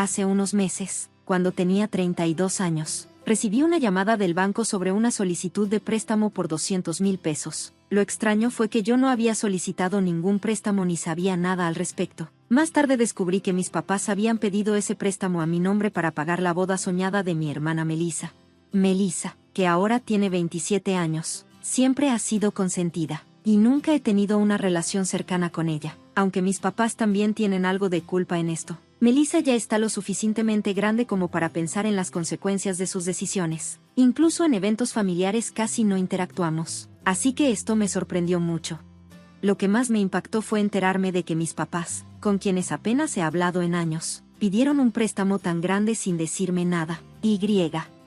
Hace unos meses, cuando tenía 32 años, recibí una llamada del banco sobre una solicitud de préstamo por 200,000 pesos. Lo extraño fue que yo no había solicitado ningún préstamo ni sabía nada al respecto. Más tarde descubrí que mis papás habían pedido ese préstamo a mi nombre para pagar la boda soñada de mi hermana Melissa. Melissa, que ahora tiene 27 años, siempre ha sido consentida, y nunca he tenido una relación cercana con ella, aunque mis papás también tienen algo de culpa en esto. Melissa ya está lo suficientemente grande como para pensar en las consecuencias de sus decisiones. Incluso en eventos familiares casi no interactuamos, así que esto me sorprendió mucho. Lo que más me impactó fue enterarme de que mis papás, con quienes apenas he hablado en años, pidieron un préstamo tan grande sin decirme nada.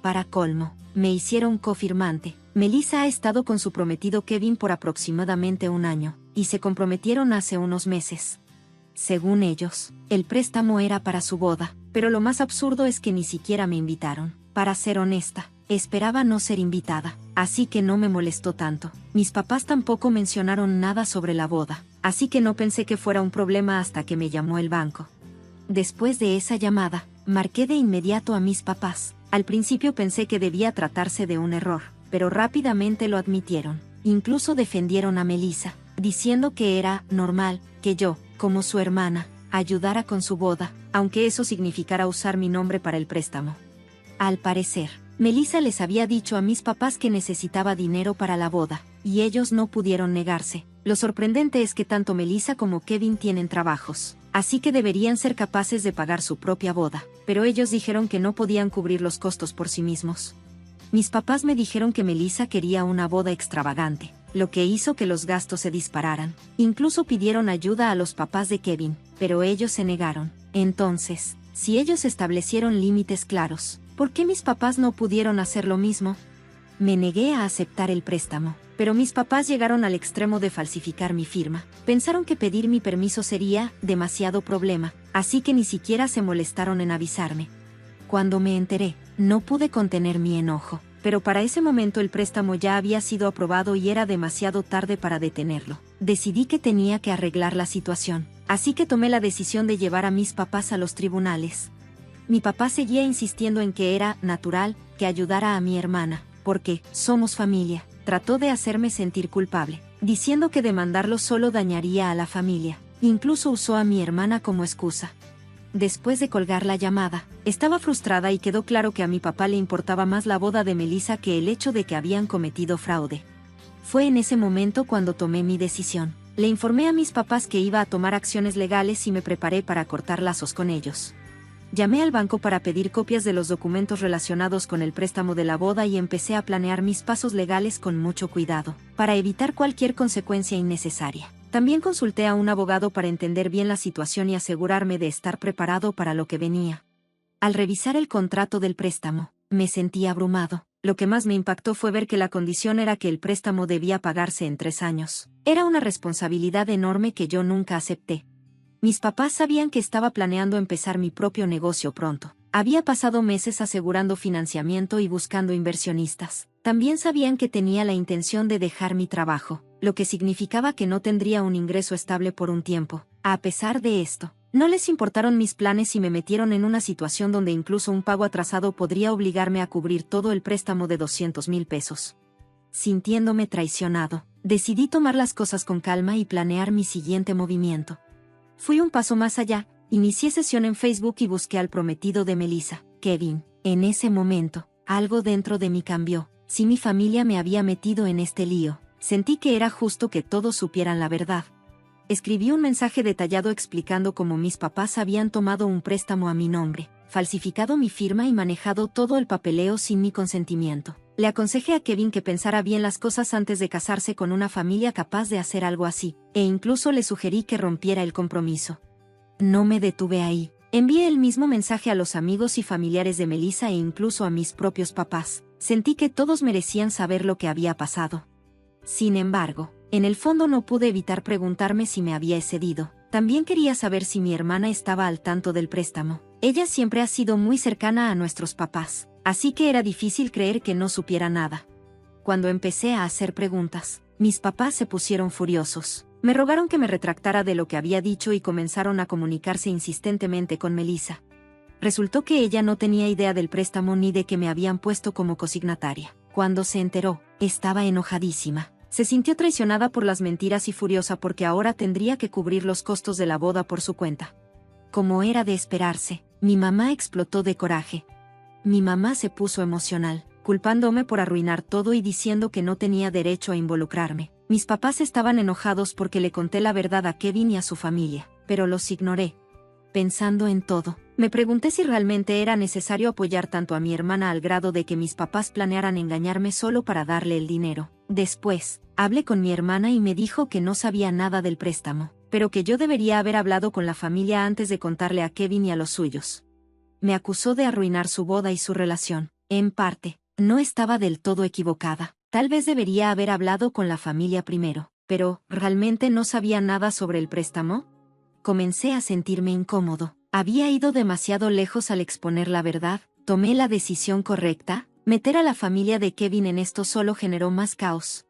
Para colmo, me hicieron cofirmante. Melissa ha estado con su prometido Kevin por aproximadamente un año, y se comprometieron hace unos meses. Según ellos, el préstamo era para su boda, pero lo más absurdo es que ni siquiera me invitaron. Para ser honesta, esperaba no ser invitada, así que no me molestó tanto. Mis papás tampoco mencionaron nada sobre la boda, así que no pensé que fuera un problema hasta que me llamó el banco. Después de esa llamada, marqué de inmediato a mis papás. Al principio pensé que debía tratarse de un error, pero rápidamente lo admitieron. Incluso defendieron a Melissa, diciendo que era normal que yo, como su hermana, ayudara con su boda, aunque eso significara usar mi nombre para el préstamo. Al parecer, Melissa les había dicho a mis papás que necesitaba dinero para la boda, y ellos no pudieron negarse. Lo sorprendente es que tanto Melissa como Kevin tienen trabajos, así que deberían ser capaces de pagar su propia boda, pero ellos dijeron que no podían cubrir los costos por sí mismos. Mis papás me dijeron que Melissa quería una boda extravagante, lo que hizo que los gastos se dispararan. Incluso pidieron ayuda a los papás de Kevin, pero ellos se negaron. Entonces, si ellos establecieron límites claros, ¿por qué mis papás no pudieron hacer lo mismo? Me negué a aceptar el préstamo, pero mis papás llegaron al extremo de falsificar mi firma. Pensaron que pedir mi permiso sería demasiado problema, así que ni siquiera se molestaron en avisarme. Cuando me enteré, no pude contener mi enojo, pero para ese momento el préstamo ya había sido aprobado y era demasiado tarde para detenerlo. Decidí que tenía que arreglar la situación, así que tomé la decisión de llevar a mis papás a los tribunales. Mi papá seguía insistiendo en que era natural que ayudara a mi hermana, porque somos familia. Trató de hacerme sentir culpable, diciendo que demandarlo solo dañaría a la familia. Incluso usó a mi hermana como excusa. Después de colgar la llamada, estaba frustrada y quedó claro que a mi papá le importaba más la boda de Melissa que el hecho de que habían cometido fraude. Fue en ese momento cuando tomé mi decisión. Le informé a mis papás que iba a tomar acciones legales y me preparé para cortar lazos con ellos. Llamé al banco para pedir copias de los documentos relacionados con el préstamo de la boda y empecé a planear mis pasos legales con mucho cuidado, para evitar cualquier consecuencia innecesaria. También consulté a un abogado para entender bien la situación y asegurarme de estar preparado para lo que venía. Al revisar el contrato del préstamo, me sentí abrumado. Lo que más me impactó fue ver que la condición era que el préstamo debía pagarse en 3 años. Era una responsabilidad enorme que yo nunca acepté. Mis papás sabían que estaba planeando empezar mi propio negocio pronto. Había pasado meses asegurando financiamiento y buscando inversionistas. También sabían que tenía la intención de dejar mi trabajo, lo que significaba que no tendría un ingreso estable por un tiempo. A pesar de esto, no les importaron mis planes y me metieron en una situación donde incluso un pago atrasado podría obligarme a cubrir todo el préstamo de 200,000 pesos. Sintiéndome traicionado, decidí tomar las cosas con calma y planear mi siguiente movimiento. Fui un paso más allá, inicié sesión en Facebook y busqué al prometido de Melissa, Kevin. En ese momento, algo dentro de mí cambió. Si mi familia me había metido en este lío, sentí que era justo que todos supieran la verdad. Escribí un mensaje detallado explicando cómo mis papás habían tomado un préstamo a mi nombre, falsificado mi firma y manejado todo el papeleo sin mi consentimiento. Le aconsejé a Kevin que pensara bien las cosas antes de casarse con una familia capaz de hacer algo así, e incluso le sugerí que rompiera el compromiso. No me detuve ahí. Envié el mismo mensaje a los amigos y familiares de Melissa e incluso a mis propios papás. Sentí que todos merecían saber lo que había pasado. Sin embargo, en el fondo no pude evitar preguntarme si me había excedido. También quería saber si mi hermana estaba al tanto del préstamo. Ella siempre ha sido muy cercana a nuestros papás, así que era difícil creer que no supiera nada. Cuando empecé a hacer preguntas, mis papás se pusieron furiosos. Me rogaron que me retractara de lo que había dicho y comenzaron a comunicarse insistentemente con Melissa. Resultó que ella no tenía idea del préstamo ni de que me habían puesto como consignataria. Cuando se enteró, estaba enojadísima. Se sintió traicionada por las mentiras y furiosa porque ahora tendría que cubrir los costos de la boda por su cuenta. Como era de esperarse, mi mamá explotó de coraje. Mi mamá se puso emocional, culpándome por arruinar todo y diciendo que no tenía derecho a involucrarme. Mis papás estaban enojados porque le conté la verdad a Kevin y a su familia, pero los ignoré. Pensando en todo, me pregunté si realmente era necesario apoyar tanto a mi hermana al grado de que mis papás planearan engañarme solo para darle el dinero. Después, hablé con mi hermana y me dijo que no sabía nada del préstamo, pero que yo debería haber hablado con la familia antes de contarle a Kevin y a los suyos. Me acusó de arruinar su boda y su relación. En parte, no estaba del todo equivocada. Tal vez debería haber hablado con la familia primero, pero ¿realmente no sabía nada sobre el préstamo? Comencé a sentirme incómodo. ¿Había ido demasiado lejos al exponer la verdad? ¿Tomé la decisión correcta? Meter a la familia de Kevin en esto solo generó más caos.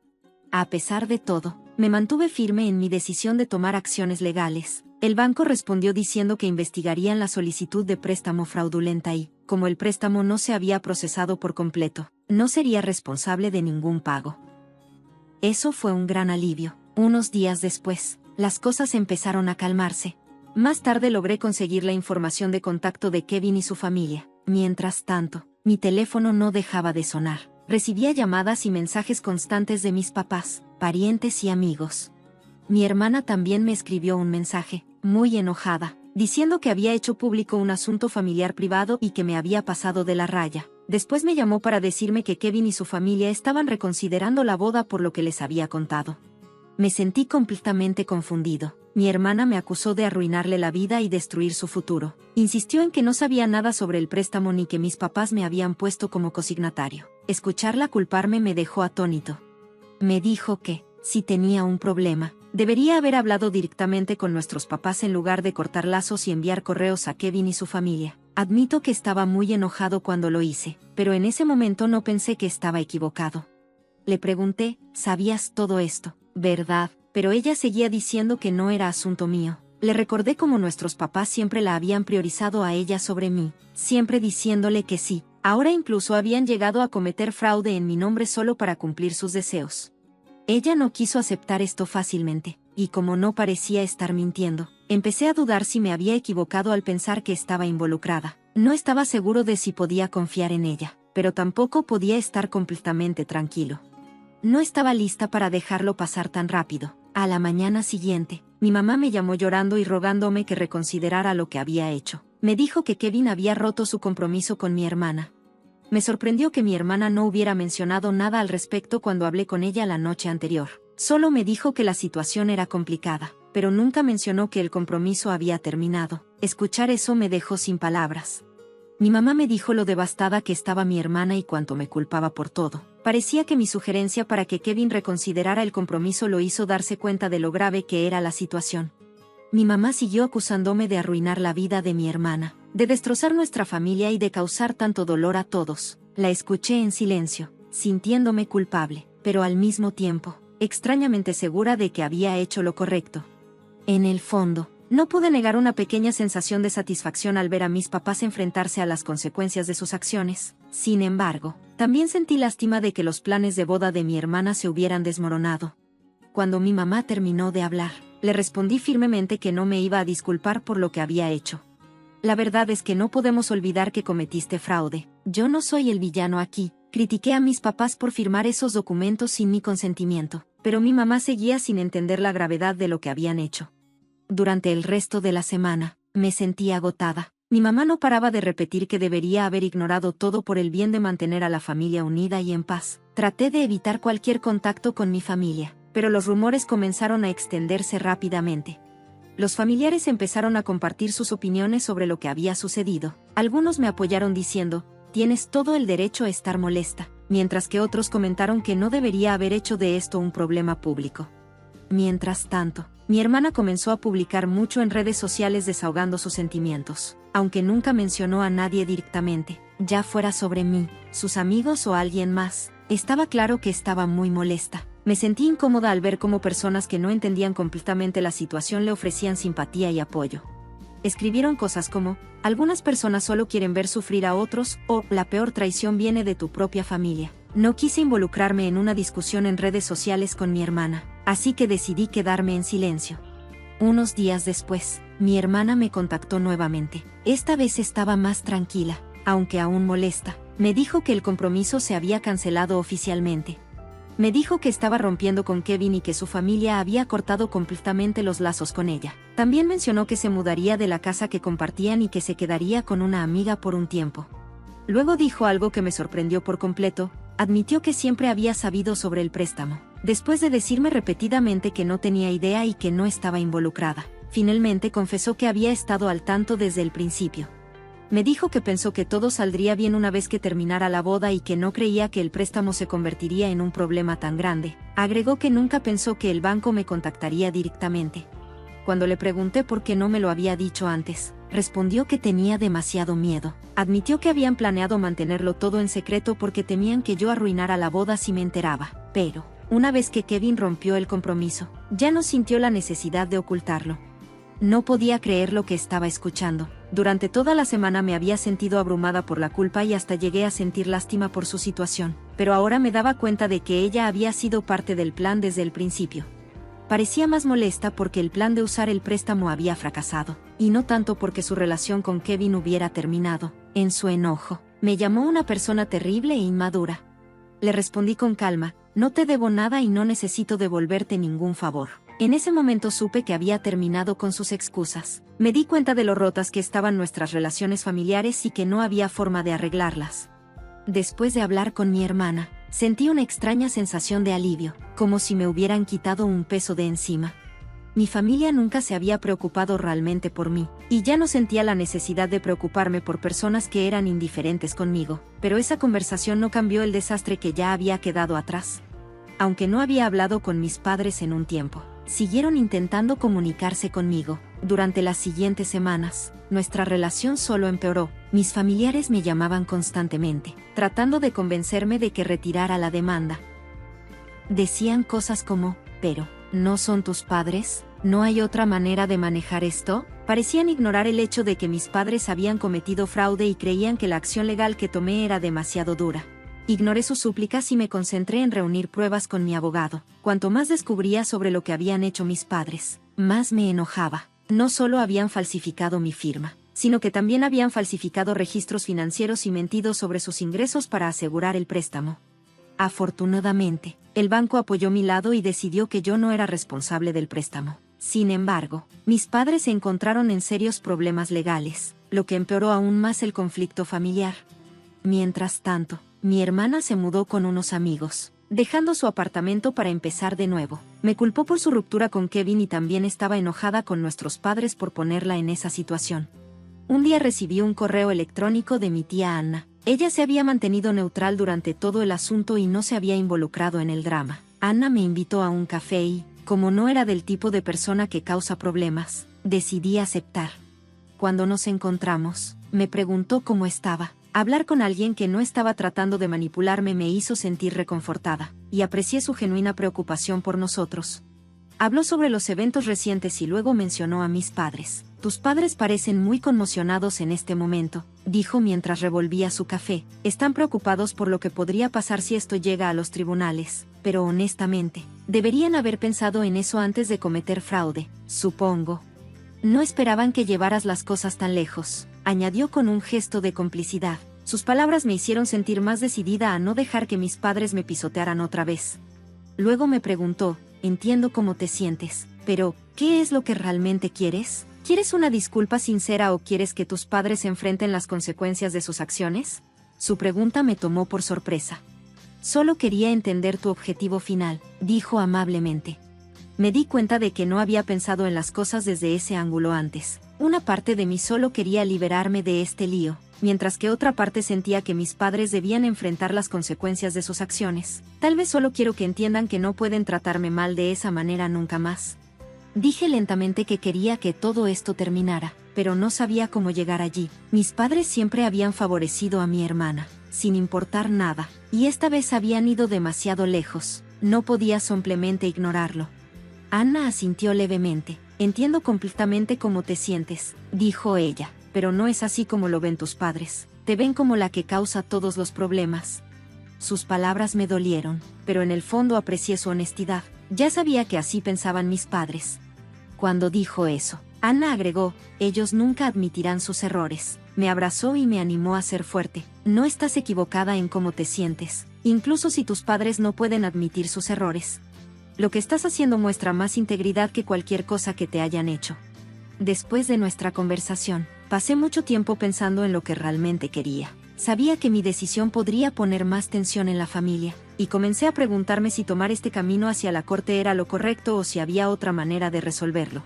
A pesar de todo, me mantuve firme en mi decisión de tomar acciones legales. El banco respondió diciendo que investigarían la solicitud de préstamo fraudulenta y, como el préstamo no se había procesado por completo, no sería responsable de ningún pago. Eso fue un gran alivio. Unos días después, las cosas empezaron a calmarse. Más tarde logré conseguir la información de contacto de Kevin y su familia. Mientras tanto, mi teléfono no dejaba de sonar. Recibía llamadas y mensajes constantes de mis papás, parientes y amigos. Mi hermana también me escribió un mensaje, muy enojada, diciendo que había hecho público un asunto familiar privado y que me había pasado de la raya. Después me llamó para decirme que Kevin y su familia estaban reconsiderando la boda por lo que les había contado. Me sentí completamente confundido. Mi hermana me acusó de arruinarle la vida y destruir su futuro. Insistió en que no sabía nada sobre el préstamo ni que mis papás me habían puesto como consignatario. Escucharla culparme me dejó atónito. Me dijo que, si tenía un problema, debería haber hablado directamente con nuestros papás en lugar de cortar lazos y enviar correos a Kevin y su familia. Admito que estaba muy enojado cuando lo hice, pero en ese momento no pensé que estaba equivocado. Le pregunté, ¿sabías todo esto, verdad? Pero ella seguía diciendo que no era asunto mío. Le recordé cómo nuestros papás siempre la habían priorizado a ella sobre mí, siempre diciéndole que sí. Ahora incluso habían llegado a cometer fraude en mi nombre solo para cumplir sus deseos. Ella no quiso aceptar esto fácilmente, y como no parecía estar mintiendo, empecé a dudar si me había equivocado al pensar que estaba involucrada. No estaba seguro de si podía confiar en ella, pero tampoco podía estar completamente tranquilo. No estaba lista para dejarlo pasar tan rápido. A la mañana siguiente, mi mamá me llamó llorando y rogándome que reconsiderara lo que había hecho. Me dijo que Kevin había roto su compromiso con mi hermana. Me sorprendió que mi hermana no hubiera mencionado nada al respecto cuando hablé con ella la noche anterior. Solo me dijo que la situación era complicada, pero nunca mencionó que el compromiso había terminado. Escuchar eso me dejó sin palabras. Mi mamá me dijo lo devastada que estaba mi hermana y cuánto me culpaba por todo. Parecía que mi sugerencia para que Kevin reconsiderara el compromiso lo hizo darse cuenta de lo grave que era la situación. Mi mamá siguió acusándome de arruinar la vida de mi hermana, de destrozar nuestra familia y de causar tanto dolor a todos. La escuché en silencio, sintiéndome culpable, pero al mismo tiempo, extrañamente segura de que había hecho lo correcto. En el fondo, no pude negar una pequeña sensación de satisfacción al ver a mis papás enfrentarse a las consecuencias de sus acciones. Sin embargo, también sentí lástima de que los planes de boda de mi hermana se hubieran desmoronado. Cuando mi mamá terminó de hablar, le respondí firmemente que no me iba a disculpar por lo que había hecho. La verdad es que no podemos olvidar que cometiste fraude. Yo no soy el villano aquí. Critiqué a mis papás por firmar esos documentos sin mi consentimiento, pero mi mamá seguía sin entender la gravedad de lo que habían hecho. Durante el resto de la semana, me sentí agotada. Mi mamá no paraba de repetir que debería haber ignorado todo por el bien de mantener a la familia unida y en paz. Traté de evitar cualquier contacto con mi familia, pero los rumores comenzaron a extenderse rápidamente. Los familiares empezaron a compartir sus opiniones sobre lo que había sucedido. Algunos me apoyaron diciendo, tienes todo el derecho a estar molesta, mientras que otros comentaron que no debería haber hecho de esto un problema público. Mientras tanto, mi hermana comenzó a publicar mucho en redes sociales desahogando sus sentimientos, aunque nunca mencionó a nadie directamente, ya fuera sobre mí, sus amigos o alguien más. Estaba claro que estaba muy molesta. Me sentí incómoda al ver cómo personas que no entendían completamente la situación le ofrecían simpatía y apoyo. escribieron cosas como: algunas personas solo quieren ver sufrir a otros, o la peor traición viene de tu propia familia. No quise involucrarme en una discusión en redes sociales con mi hermana, así que decidí quedarme en silencio. Unos días después, mi hermana me contactó nuevamente. Esta vez estaba más tranquila, aunque aún molesta. Me dijo que el compromiso se había cancelado oficialmente. Me dijo que estaba rompiendo con Kevin y que su familia había cortado completamente los lazos con ella. También mencionó que se mudaría de la casa que compartían y que se quedaría con una amiga por un tiempo. Luego dijo algo que me sorprendió por completo: admitió que siempre había sabido sobre el préstamo. Después de decirme repetidamente que no tenía idea y que no estaba involucrada, finalmente confesó que había estado al tanto desde el principio. Me dijo que pensó que todo saldría bien una vez que terminara la boda y que no creía que el préstamo se convertiría en un problema tan grande. Agregó que nunca pensó que el banco me contactaría directamente. Cuando le pregunté por qué no me lo había dicho antes, respondió que tenía demasiado miedo. Admitió que habían planeado mantenerlo todo en secreto porque temían que yo arruinara la boda si me enteraba. Pero, una vez que Kevin rompió el compromiso, ya no sintió la necesidad de ocultarlo. No podía creer lo que estaba escuchando. Durante toda la semana me había sentido abrumada por la culpa y hasta llegué a sentir lástima por su situación, pero ahora me daba cuenta de que ella había sido parte del plan desde el principio. Parecía más molesta porque el plan de usar el préstamo había fracasado, y no tanto porque su relación con Kevin hubiera terminado. En su enojo, me llamó una persona terrible e inmadura. Le respondí con calma: no te debo nada y no necesito devolverte ningún favor. En ese momento supe que había terminado con sus excusas. Me di cuenta de lo rotas que estaban nuestras relaciones familiares y que no había forma de arreglarlas. Después de hablar con mi hermana, sentí una extraña sensación de alivio, como si me hubieran quitado un peso de encima. Mi familia nunca se había preocupado realmente por mí, y ya no sentía la necesidad de preocuparme por personas que eran indiferentes conmigo, pero esa conversación no cambió el desastre que ya había quedado atrás. Aunque no había hablado con mis padres en un tiempo, siguieron intentando comunicarse conmigo. Durante las siguientes semanas, nuestra relación solo empeoró. Mis familiares me llamaban constantemente, tratando de convencerme de que retirara la demanda. Decían cosas como: pero, ¿no son tus padres? ¿No hay otra manera de manejar esto? Parecían ignorar el hecho de que mis padres habían cometido fraude y creían que la acción legal que tomé era demasiado dura. Ignoré sus súplicas y me concentré en reunir pruebas con mi abogado. Cuanto más descubría sobre lo que habían hecho mis padres, más me enojaba. No solo habían falsificado mi firma, sino que también habían falsificado registros financieros y mentido sobre sus ingresos para asegurar el préstamo. Afortunadamente, el banco apoyó mi lado y decidió que yo no era responsable del préstamo. Sin embargo, mis padres se encontraron en serios problemas legales, lo que empeoró aún más el conflicto familiar. Mientras tanto, mi hermana se mudó con unos amigos, dejando su apartamento para empezar de nuevo. Me culpó por su ruptura con Kevin y también estaba enojada con nuestros padres por ponerla en esa situación. Un día recibí un correo electrónico de mi tía Anna. Ella se había mantenido neutral durante todo el asunto y no se había involucrado en el drama. Anna me invitó a un café y, como no era del tipo de persona que causa problemas, decidí aceptar. Cuando nos encontramos, me preguntó cómo estaba. Hablar con alguien que no estaba tratando de manipularme me hizo sentir reconfortada, y aprecié su genuina preocupación por nosotros. Habló sobre los eventos recientes y luego mencionó a mis padres. Tus padres parecen muy conmocionados en este momento, dijo mientras revolvía su café. Están preocupados por lo que podría pasar si esto llega a los tribunales, pero honestamente, deberían haber pensado en eso antes de cometer fraude, supongo. No esperaban que llevaras las cosas tan lejos, añadió con un gesto de complicidad. Sus palabras me hicieron sentir más decidida a no dejar que mis padres me pisotearan otra vez. Luego me preguntó: entiendo cómo te sientes, pero, ¿qué es lo que realmente quieres? ¿Quieres una disculpa sincera o quieres que tus padres enfrenten las consecuencias de sus acciones? Su pregunta me tomó por sorpresa. Solo quería entender tu objetivo final, dijo amablemente. Me di cuenta de que no había pensado en las cosas desde ese ángulo antes. Una parte de mí solo quería liberarme de este lío, mientras que otra parte sentía que mis padres debían enfrentar las consecuencias de sus acciones. Tal vez solo quiero que entiendan que no pueden tratarme mal de esa manera nunca más. Dije lentamente que quería que todo esto terminara, pero no sabía cómo llegar allí. Mis padres siempre habían favorecido a mi hermana, sin importar nada, y esta vez habían ido demasiado lejos. No podía simplemente ignorarlo. Anna asintió levemente. Entiendo completamente cómo te sientes, dijo ella, pero no es así como lo ven tus padres. Te ven como la que causa todos los problemas. Sus palabras me dolieron, pero en el fondo aprecié su honestidad. Ya sabía que así pensaban mis padres. Cuando dijo eso, Anna agregó, ellos nunca admitirán sus errores. Me abrazó y me animó a ser fuerte. No estás equivocada en cómo te sientes, incluso si tus padres no pueden admitir sus errores. Lo que estás haciendo muestra más integridad que cualquier cosa que te hayan hecho. Después de nuestra conversación, pasé mucho tiempo pensando en lo que realmente quería. Sabía que mi decisión podría poner más tensión en la familia, y comencé a preguntarme si tomar este camino hacia la corte era lo correcto o si había otra manera de resolverlo.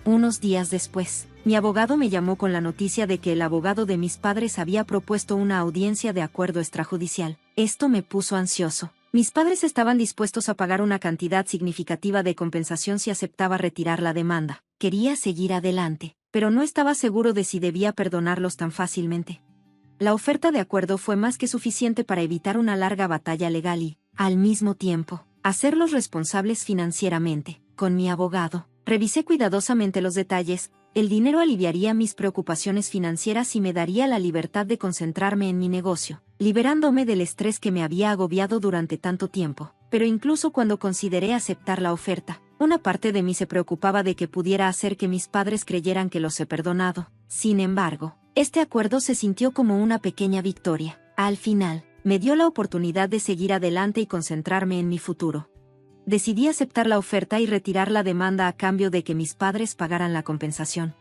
Unos días después, mi abogado me llamó con la noticia de que el abogado de mis padres había propuesto una audiencia de acuerdo extrajudicial. Esto me puso ansioso. Mis padres estaban dispuestos a pagar una cantidad significativa de compensación si aceptaba retirar la demanda. Quería seguir adelante, pero no estaba seguro de si debía perdonarlos tan fácilmente. La oferta de acuerdo fue más que suficiente para evitar una larga batalla legal y, al mismo tiempo, hacerlos responsables financieramente. Con mi abogado, revisé cuidadosamente los detalles. El dinero aliviaría mis preocupaciones financieras y me daría la libertad de concentrarme en mi negocio, liberándome del estrés que me había agobiado durante tanto tiempo. Pero incluso cuando consideré aceptar la oferta, una parte de mí se preocupaba de que pudiera hacer que mis padres creyeran que los he perdonado. Sin embargo, este acuerdo se sintió como una pequeña victoria. Al final, me dio la oportunidad de seguir adelante y concentrarme en mi futuro. Decidí aceptar la oferta y retirar la demanda a cambio de que mis padres pagaran la compensación.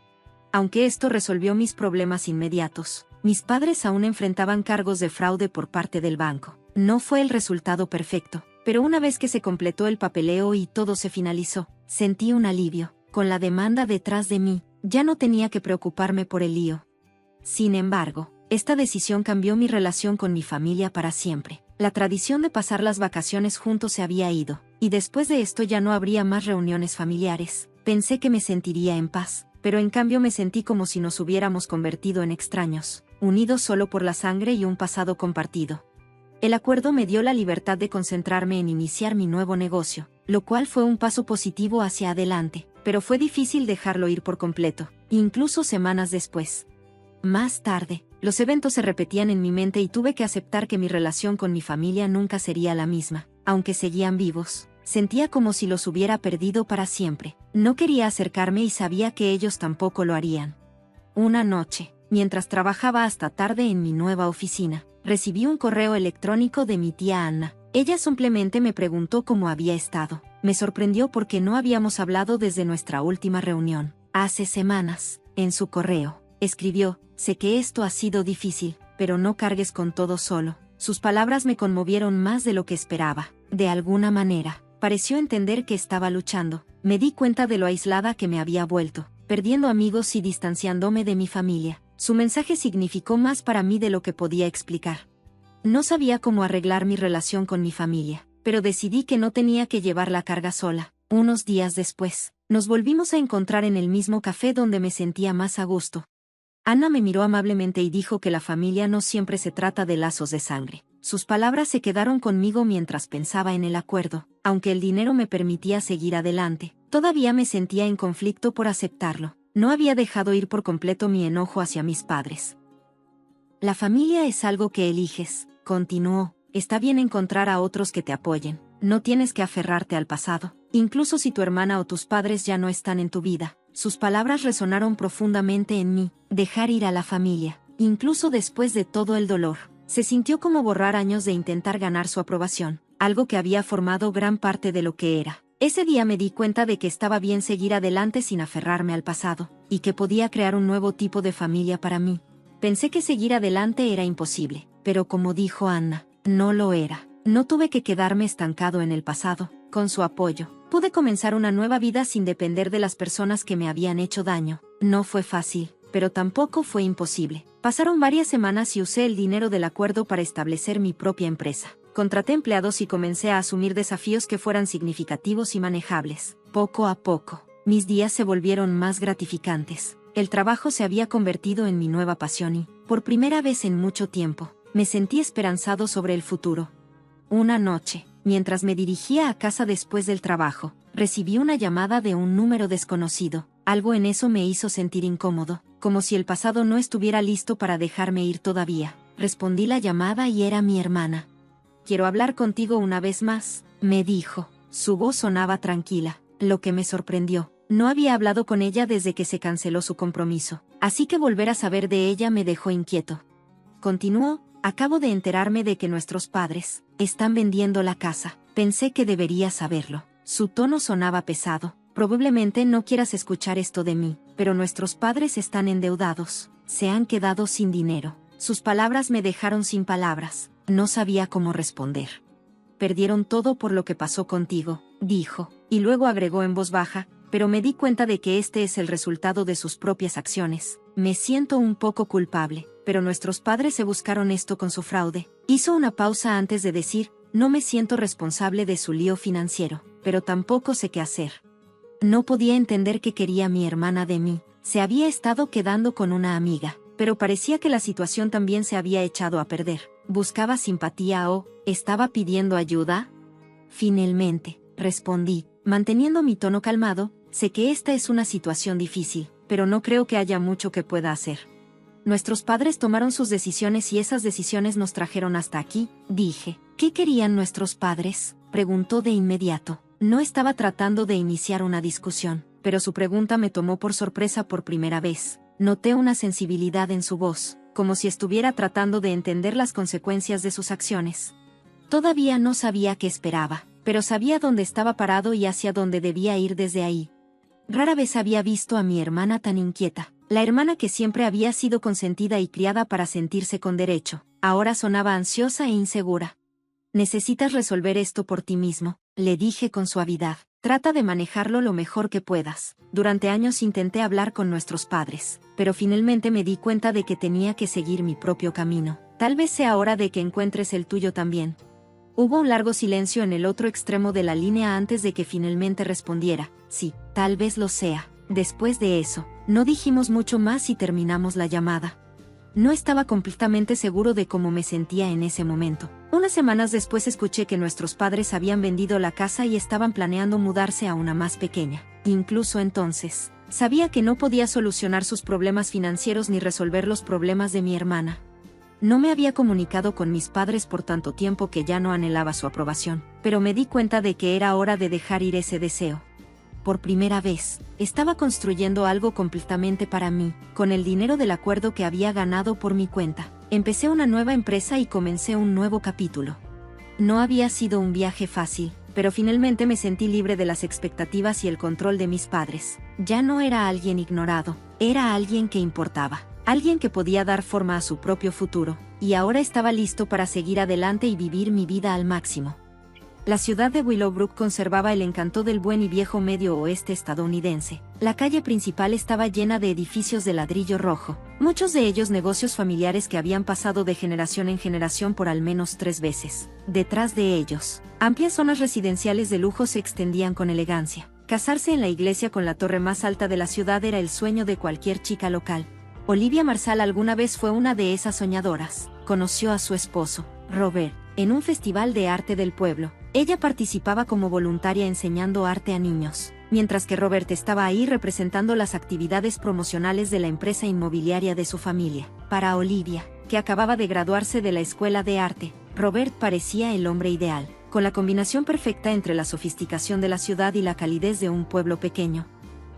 Aunque esto resolvió mis problemas inmediatos, mis padres aún enfrentaban cargos de fraude por parte del banco. No fue el resultado perfecto, pero una vez que se completó el papeleo y todo se finalizó, sentí un alivio. Con la demanda detrás de mí, ya no tenía que preocuparme por el lío. Sin embargo, esta decisión cambió mi relación con mi familia para siempre. La tradición de pasar las vacaciones juntos se había ido, y después de esto ya no habría más reuniones familiares. Pensé que me sentiría en paz, pero en cambio me sentí como si nos hubiéramos convertido en extraños, unidos solo por la sangre y un pasado compartido. El acuerdo me dio la libertad de concentrarme en iniciar mi nuevo negocio, lo cual fue un paso positivo hacia adelante, pero fue difícil dejarlo ir por completo, incluso semanas después. Más tarde, los eventos se repetían en mi mente y tuve que aceptar que mi relación con mi familia nunca sería la misma. Aunque seguían vivos, sentía como si los hubiera perdido para siempre. No quería acercarme y sabía que ellos tampoco lo harían. Una noche, mientras trabajaba hasta tarde en mi nueva oficina, recibí un correo electrónico de mi tía Anna. Ella simplemente me preguntó cómo había estado. Me sorprendió porque no habíamos hablado desde nuestra última reunión. Hace semanas, en su correo, escribió, sé que esto ha sido difícil, pero no cargues con todo solo. Sus palabras me conmovieron más de lo que esperaba. De alguna manera, pareció entender que estaba luchando. Me di cuenta de lo aislada que me había vuelto, perdiendo amigos y distanciándome de mi familia. Su mensaje significó más para mí de lo que podía explicar. No sabía cómo arreglar mi relación con mi familia, pero decidí que no tenía que llevar la carga sola. Unos días después, nos volvimos a encontrar en el mismo café donde me sentía más a gusto. Anna me miró amablemente y dijo que la familia no siempre se trata de lazos de sangre. Sus palabras se quedaron conmigo mientras pensaba en el acuerdo. Aunque el dinero me permitía seguir adelante, todavía me sentía en conflicto por aceptarlo. No había dejado ir por completo mi enojo hacia mis padres. La familia es algo que eliges, continuó. Está bien encontrar a otros que te apoyen. No tienes que aferrarte al pasado, incluso si tu hermana o tus padres ya no están en tu vida. Sus palabras resonaron profundamente en mí. Dejar ir a la familia, incluso después de todo el dolor, se sintió como borrar años de intentar ganar su aprobación, algo que había formado gran parte de lo que era. Ese día me di cuenta de que estaba bien seguir adelante sin aferrarme al pasado, y que podía crear un nuevo tipo de familia para mí. Pensé que seguir adelante era imposible, pero como dijo Anna, no lo era. No tuve que quedarme estancado en el pasado. Con su apoyo, pude comenzar una nueva vida sin depender de las personas que me habían hecho daño. No fue fácil, pero tampoco fue imposible. Pasaron varias semanas y usé el dinero del acuerdo para establecer mi propia empresa. Contraté empleados y comencé a asumir desafíos que fueran significativos y manejables. Poco a poco, mis días se volvieron más gratificantes. El trabajo se había convertido en mi nueva pasión y, por primera vez en mucho tiempo, me sentí esperanzado sobre el futuro. Una noche, mientras me dirigía a casa después del trabajo, Recibí una llamada de un número desconocido. Algo en eso me hizo sentir incómodo, como si el pasado no estuviera listo para dejarme ir todavía. Respondí la llamada y era mi hermana. «Quiero hablar contigo una vez más», me dijo. Su voz sonaba tranquila, lo que me sorprendió. No había hablado con ella desde que se canceló su compromiso, así que volver a saber de ella me dejó inquieto. Continuó: «Acabo de enterarme de que nuestros padres están vendiendo la casa. Pensé que deberías saberlo». Su tono sonaba pesado. «Probablemente no quieras escuchar esto de mí, pero nuestros padres están endeudados. Se han quedado sin dinero». Sus palabras me dejaron sin palabras. No sabía cómo responder. «Perdieron todo por lo que pasó contigo», dijo, y luego agregó en voz baja: «pero me di cuenta de que este es el resultado de sus propias acciones. Me siento un poco culpable, pero nuestros padres se buscaron esto con su fraude». Hizo una pausa antes de decir: «No me siento responsable de su lío financiero, pero tampoco sé qué hacer». No podía entender qué quería mi hermana de mí. Se había estado quedando con una amiga, pero parecía que la situación también se había echado a perder. ¿Buscaba simpatía o estaba pidiendo ayuda? «Finalmente», respondí, manteniendo mi tono calmado: «sé que esta es una situación difícil, pero no creo que haya mucho que pueda hacer. Nuestros padres tomaron sus decisiones y esas decisiones nos trajeron hasta aquí», dije. «¿Qué querían nuestros padres?», preguntó de inmediato. No estaba tratando de iniciar una discusión, pero su pregunta me tomó por sorpresa por primera vez. Noté una sensibilidad en su voz, como si estuviera tratando de entender las consecuencias de sus acciones. Todavía no sabía qué esperaba, pero sabía dónde estaba parado y hacia dónde debía ir desde ahí. Rara vez había visto a mi hermana tan inquieta. La hermana que siempre había sido consentida y criada para sentirse con derecho, ahora sonaba ansiosa e insegura. «Necesitas resolver esto por ti mismo», le dije con suavidad. «Trata de manejarlo lo mejor que puedas». Durante años intenté hablar con nuestros padres, pero finalmente me di cuenta de que tenía que seguir mi propio camino. Tal vez sea hora de que encuentres el tuyo también. Hubo un largo silencio en el otro extremo de la línea antes de que finalmente respondiera: «Sí, tal vez lo sea». Después de eso, no dijimos mucho más y terminamos la llamada. No estaba completamente seguro de cómo me sentía en ese momento. Unas semanas después escuché que nuestros padres habían vendido la casa y estaban planeando mudarse a una más pequeña. Incluso entonces, sabía que no podía solucionar sus problemas financieros ni resolver los problemas de mi hermana. No me había comunicado con mis padres por tanto tiempo que ya no anhelaba su aprobación, pero me di cuenta de que era hora de dejar ir ese deseo. Por primera vez, estaba construyendo algo completamente para mí, con el dinero del acuerdo que había ganado por mi cuenta. Empecé una nueva empresa y comencé un nuevo capítulo. No había sido un viaje fácil, pero finalmente me sentí libre de las expectativas y el control de mis padres. Ya no era alguien ignorado, era alguien que importaba, alguien que podía dar forma a su propio futuro, y ahora estaba listo para seguir adelante y vivir mi vida al máximo. La ciudad de Willowbrook conservaba el encanto del buen y viejo medio oeste estadounidense. La calle principal estaba llena de edificios de ladrillo rojo, muchos de ellos negocios familiares que habían pasado de generación en generación por al menos 3 veces. Detrás de ellos, amplias zonas residenciales de lujo se extendían con elegancia. Casarse en la iglesia con la torre más alta de la ciudad era el sueño de cualquier chica local. Olivia Marshall alguna vez fue una de esas soñadoras. Conoció a su esposo, Robert, en un festival de arte del pueblo. Ella participaba como voluntaria enseñando arte a niños, mientras que Robert estaba ahí representando las actividades promocionales de la empresa inmobiliaria de su familia. Para Olivia, que acababa de graduarse de la escuela de arte, Robert parecía el hombre ideal, con la combinación perfecta entre la sofisticación de la ciudad y la calidez de un pueblo pequeño.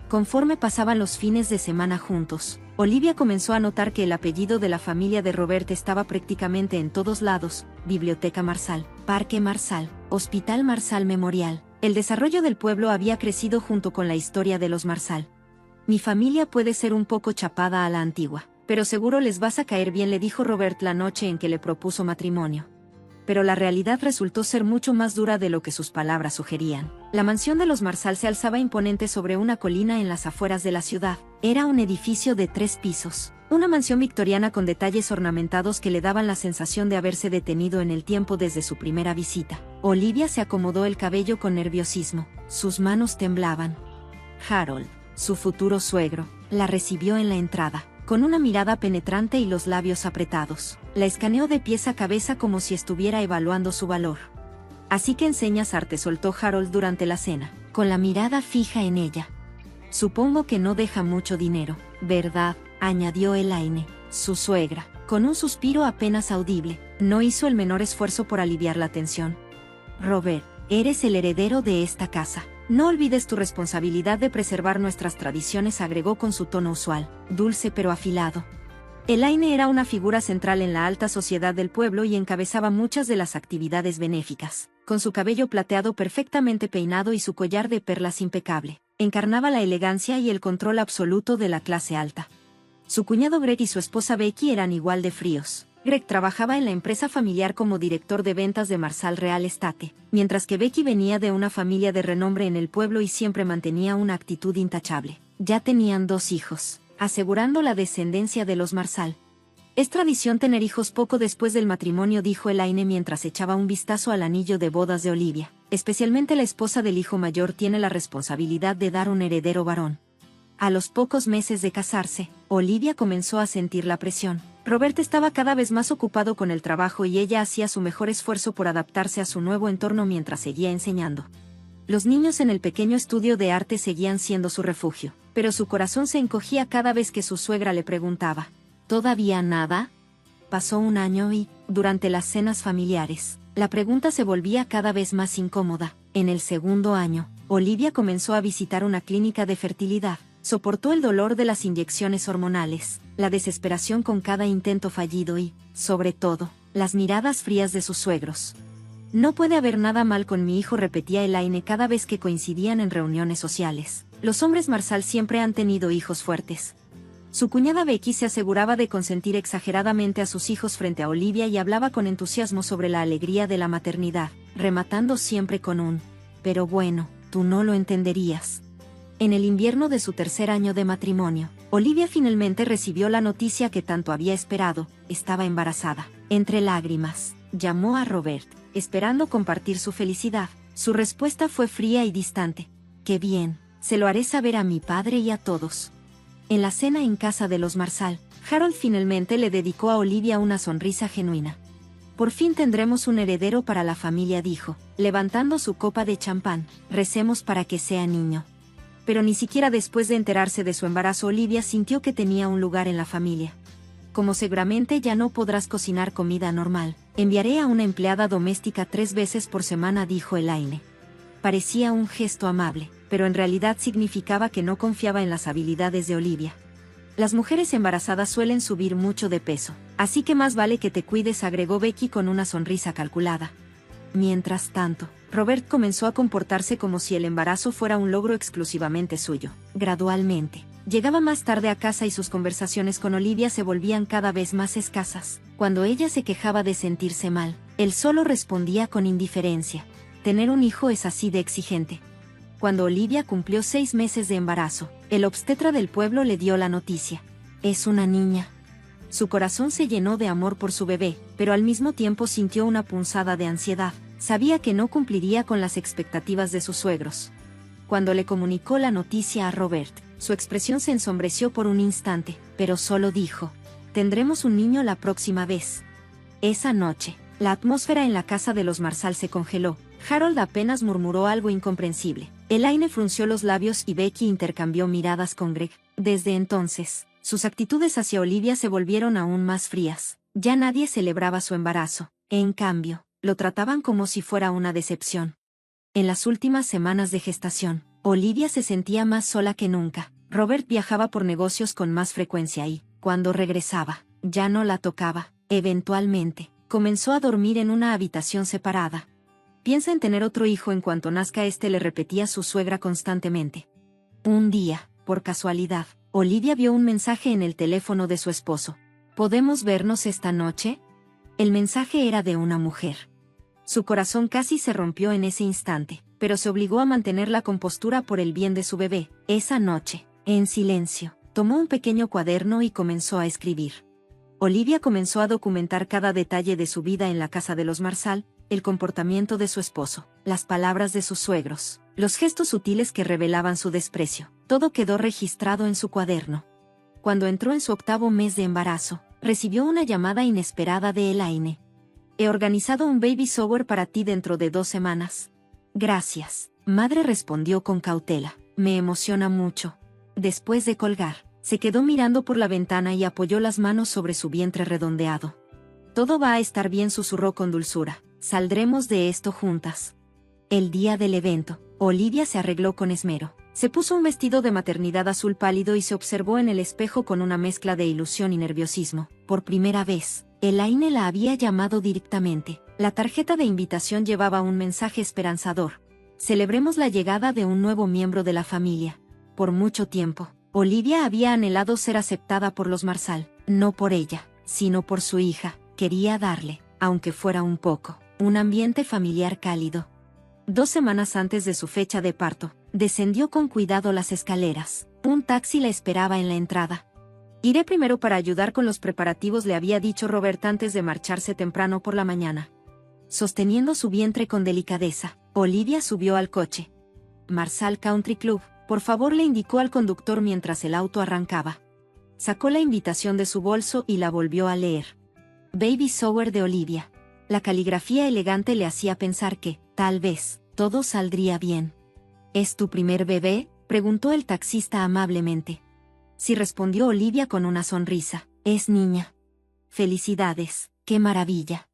Conforme pasaban los fines de semana juntos, Olivia comenzó a notar que el apellido de la familia de Robert estaba prácticamente en todos lados: Biblioteca Marshall, Parque Marshall, Hospital Marshall Memorial. El desarrollo del pueblo había crecido junto con la historia de los Marshall. «Mi familia puede ser un poco chapada a la antigua, pero seguro les vas a caer bien», le dijo Robert la noche en que le propuso matrimonio. Pero la realidad resultó ser mucho más dura de lo que sus palabras sugerían. La mansión de los Marshall se alzaba imponente sobre una colina en las afueras de la ciudad. Era un edificio de 3 pisos. Una mansión victoriana con detalles ornamentados que le daban la sensación de haberse detenido en el tiempo desde su primera visita. Olivia se acomodó el cabello con nerviosismo. Sus manos temblaban. Harold, su futuro suegro, la recibió en la entrada, con una mirada penetrante y los labios apretados. La escaneó de pies a cabeza como si estuviera evaluando su valor. «Así que enseñas arte», soltó Harold durante la cena. con la mirada fija en ella. Supongo que no deja mucho dinero, ¿verdad?, añadió Elaine, su suegra. Con un suspiro apenas audible, no hizo el menor esfuerzo por aliviar la tensión. Robert, eres el heredero de esta casa. No olvides tu responsabilidad de preservar nuestras tradiciones, agregó con su tono usual, dulce pero afilado. Elaine era una figura central en la alta sociedad del pueblo y encabezaba muchas de las actividades benéficas. Con su cabello plateado perfectamente peinado y su collar de perlas impecable, encarnaba la elegancia y el control absoluto de la clase alta. Su cuñado Greg y su esposa Becky eran igual de fríos. Greg trabajaba en la empresa familiar como director de ventas de Marsal Real Estate, mientras que Becky venía de una familia de renombre en el pueblo y siempre mantenía una actitud intachable. Ya tenían 2 hijos, asegurando la descendencia de los Marsal. Es tradición tener hijos poco después del matrimonio, dijo Elaine mientras echaba un vistazo al anillo de bodas de Olivia. Especialmente la esposa del hijo mayor tiene la responsabilidad de dar un heredero varón. A los pocos meses de casarse, Olivia comenzó a sentir la presión. Robert estaba cada vez más ocupado con el trabajo y ella hacía su mejor esfuerzo por adaptarse a su nuevo entorno mientras seguía enseñando. Los niños en el pequeño estudio de arte seguían siendo su refugio, pero su corazón se encogía cada vez que su suegra le preguntaba, ¿todavía nada? Pasó un año y, durante las cenas familiares, la pregunta se volvía cada vez más incómoda. En el segundo año, Olivia comenzó a visitar una clínica de fertilidad. Soportó el dolor de las inyecciones hormonales, la desesperación con cada intento fallido y, sobre todo, las miradas frías de sus suegros. No puede haber nada mal con mi hijo, repetía Elaine cada vez que coincidían en reuniones sociales. Los hombres Marsal siempre han tenido hijos fuertes. Su cuñada Becky se aseguraba de consentir exageradamente a sus hijos frente a Olivia y hablaba con entusiasmo sobre la alegría de la maternidad, rematando siempre con un «pero bueno, tú no lo entenderías». En el invierno de su 3er año de matrimonio, Olivia finalmente recibió la noticia que tanto había esperado: estaba embarazada. Entre lágrimas, llamó a Robert, esperando compartir su felicidad. Su respuesta fue fría y distante. «Qué bien, se lo haré saber a mi padre y a todos». En la cena en casa de los Marsal, Harold finalmente le dedicó a Olivia una sonrisa genuina. «Por fin tendremos un heredero para la familia», dijo, levantando su copa de champán. «Recemos para que sea niño». Pero ni siquiera después de enterarse de su embarazo Olivia sintió que tenía un lugar en la familia. «Como seguramente ya no podrás cocinar comida normal, enviaré a una empleada doméstica 3 veces por semana», dijo Elaine. Parecía un gesto amable, pero en realidad significaba que no confiaba en las habilidades de Olivia. «Las mujeres embarazadas suelen subir mucho de peso, así que más vale que te cuides», agregó Becky con una sonrisa calculada. Mientras tanto, Robert comenzó a comportarse como si el embarazo fuera un logro exclusivamente suyo. Gradualmente, llegaba más tarde a casa y sus conversaciones con Olivia se volvían cada vez más escasas. Cuando ella se quejaba de sentirse mal, él solo respondía con indiferencia. «Tener un hijo es así de exigente». Cuando Olivia cumplió 6 meses de embarazo, el obstetra del pueblo le dio la noticia. «Es una niña». Su corazón se llenó de amor por su bebé, pero al mismo tiempo sintió una punzada de ansiedad. Sabía que no cumpliría con las expectativas de sus suegros. Cuando le comunicó la noticia a Robert, su expresión se ensombreció por un instante, pero solo dijo: «Tendremos un niño la próxima vez». Esa noche, la atmósfera en la casa de los Marsal se congeló. Harold apenas murmuró algo incomprensible. Elaine frunció los labios y Becky intercambió miradas con Greg. Desde entonces, sus actitudes hacia Olivia se volvieron aún más frías. Ya nadie celebraba su embarazo. En cambio, lo trataban como si fuera una decepción. En las últimas semanas de gestación, Olivia se sentía más sola que nunca. Robert viajaba por negocios con más frecuencia y, cuando regresaba, ya no la tocaba. Eventualmente, comenzó a dormir en una habitación separada. «Piensa en tener otro hijo en cuanto nazca este», le repetía su suegra constantemente. Un día, por casualidad, Olivia vio un mensaje en el teléfono de su esposo. «¿Podemos vernos esta noche?». El mensaje era de una mujer. Su corazón casi se rompió en ese instante, pero se obligó a mantener la compostura por el bien de su bebé. Esa noche, en silencio, tomó un pequeño cuaderno y comenzó a escribir. Olivia comenzó a documentar cada detalle de su vida en la casa de los Marsal, el comportamiento de su esposo, las palabras de sus suegros, los gestos sutiles que revelaban su desprecio. Todo quedó registrado en su cuaderno. Cuando entró en su 8º mes de embarazo, recibió una llamada inesperada de Elaine. «He organizado un baby shower para ti dentro de 2 semanas». «Gracias, Madre, respondió con cautela. Me emociona mucho. Después de colgar, se quedó mirando por la ventana y apoyó las manos sobre su vientre redondeado. Todo va a estar bien, susurró con dulzura. Saldremos de esto juntas. El día del evento, Olivia se arregló con esmero. Se puso un vestido de maternidad azul pálido y se observó en el espejo con una mezcla de ilusión y nerviosismo. Por primera vez, Elaine la había llamado directamente. La tarjeta de invitación llevaba un mensaje esperanzador. Celebremos la llegada de un nuevo miembro de la familia. Por mucho tiempo, Olivia había anhelado ser aceptada por los Marshall, no por ella, sino por su hija. Quería darle, aunque fuera un poco, un ambiente familiar cálido. 2 semanas antes de su fecha de parto, descendió con cuidado las escaleras. Un taxi la esperaba en la entrada. Iré primero para ayudar con los preparativos, le había dicho Robert antes de marcharse temprano por la mañana. Sosteniendo su vientre con delicadeza, Olivia subió al coche. Marshall Country Club, por favor, le indicó al conductor mientras el auto arrancaba. Sacó la invitación de su bolso y la volvió a leer. Baby Shower de Olivia. La caligrafía elegante le hacía pensar que, tal vez, todo saldría bien. ¿Es tu primer bebé?, preguntó el taxista amablemente. Sí, respondió Olivia con una sonrisa. Es niña. Felicidades, qué maravilla.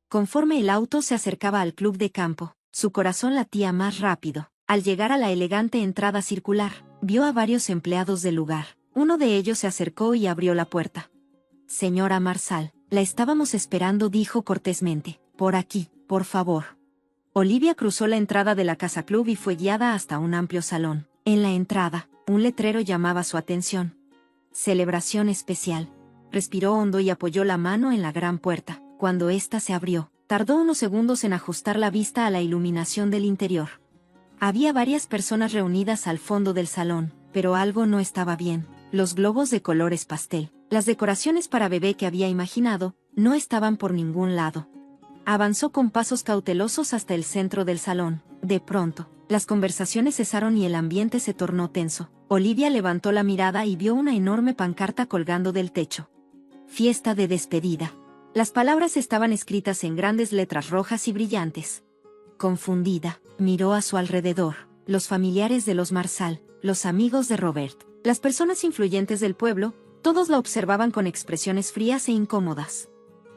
Conforme el auto se acercaba al club de campo, su corazón latía más rápido. Al llegar a la elegante entrada circular, vio a varios empleados del lugar. Uno de ellos se acercó y abrió la puerta. Señora Marshall, la estábamos esperando, dijo cortésmente. Por aquí, por favor. Olivia cruzó la entrada de la casa club y fue guiada hasta un amplio salón. En la entrada, un letrero llamaba su atención. Celebración especial. Respiró hondo y apoyó la mano en la gran puerta. Cuando ésta se abrió, tardó unos segundos en ajustar la vista a la iluminación del interior. Había varias personas reunidas al fondo del salón, pero algo no estaba bien. Los globos de colores pastel, las decoraciones para bebé que había imaginado, no estaban por ningún lado. Avanzó con pasos cautelosos hasta el centro del salón. De pronto, las conversaciones cesaron y el ambiente se tornó tenso. Olivia levantó la mirada y vio una enorme pancarta colgando del techo. Fiesta de despedida. Las palabras estaban escritas en grandes letras rojas y brillantes. Confundida, miró a su alrededor. Los familiares de los Marshall, los amigos de Robert, las personas influyentes del pueblo, todos la observaban con expresiones frías e incómodas.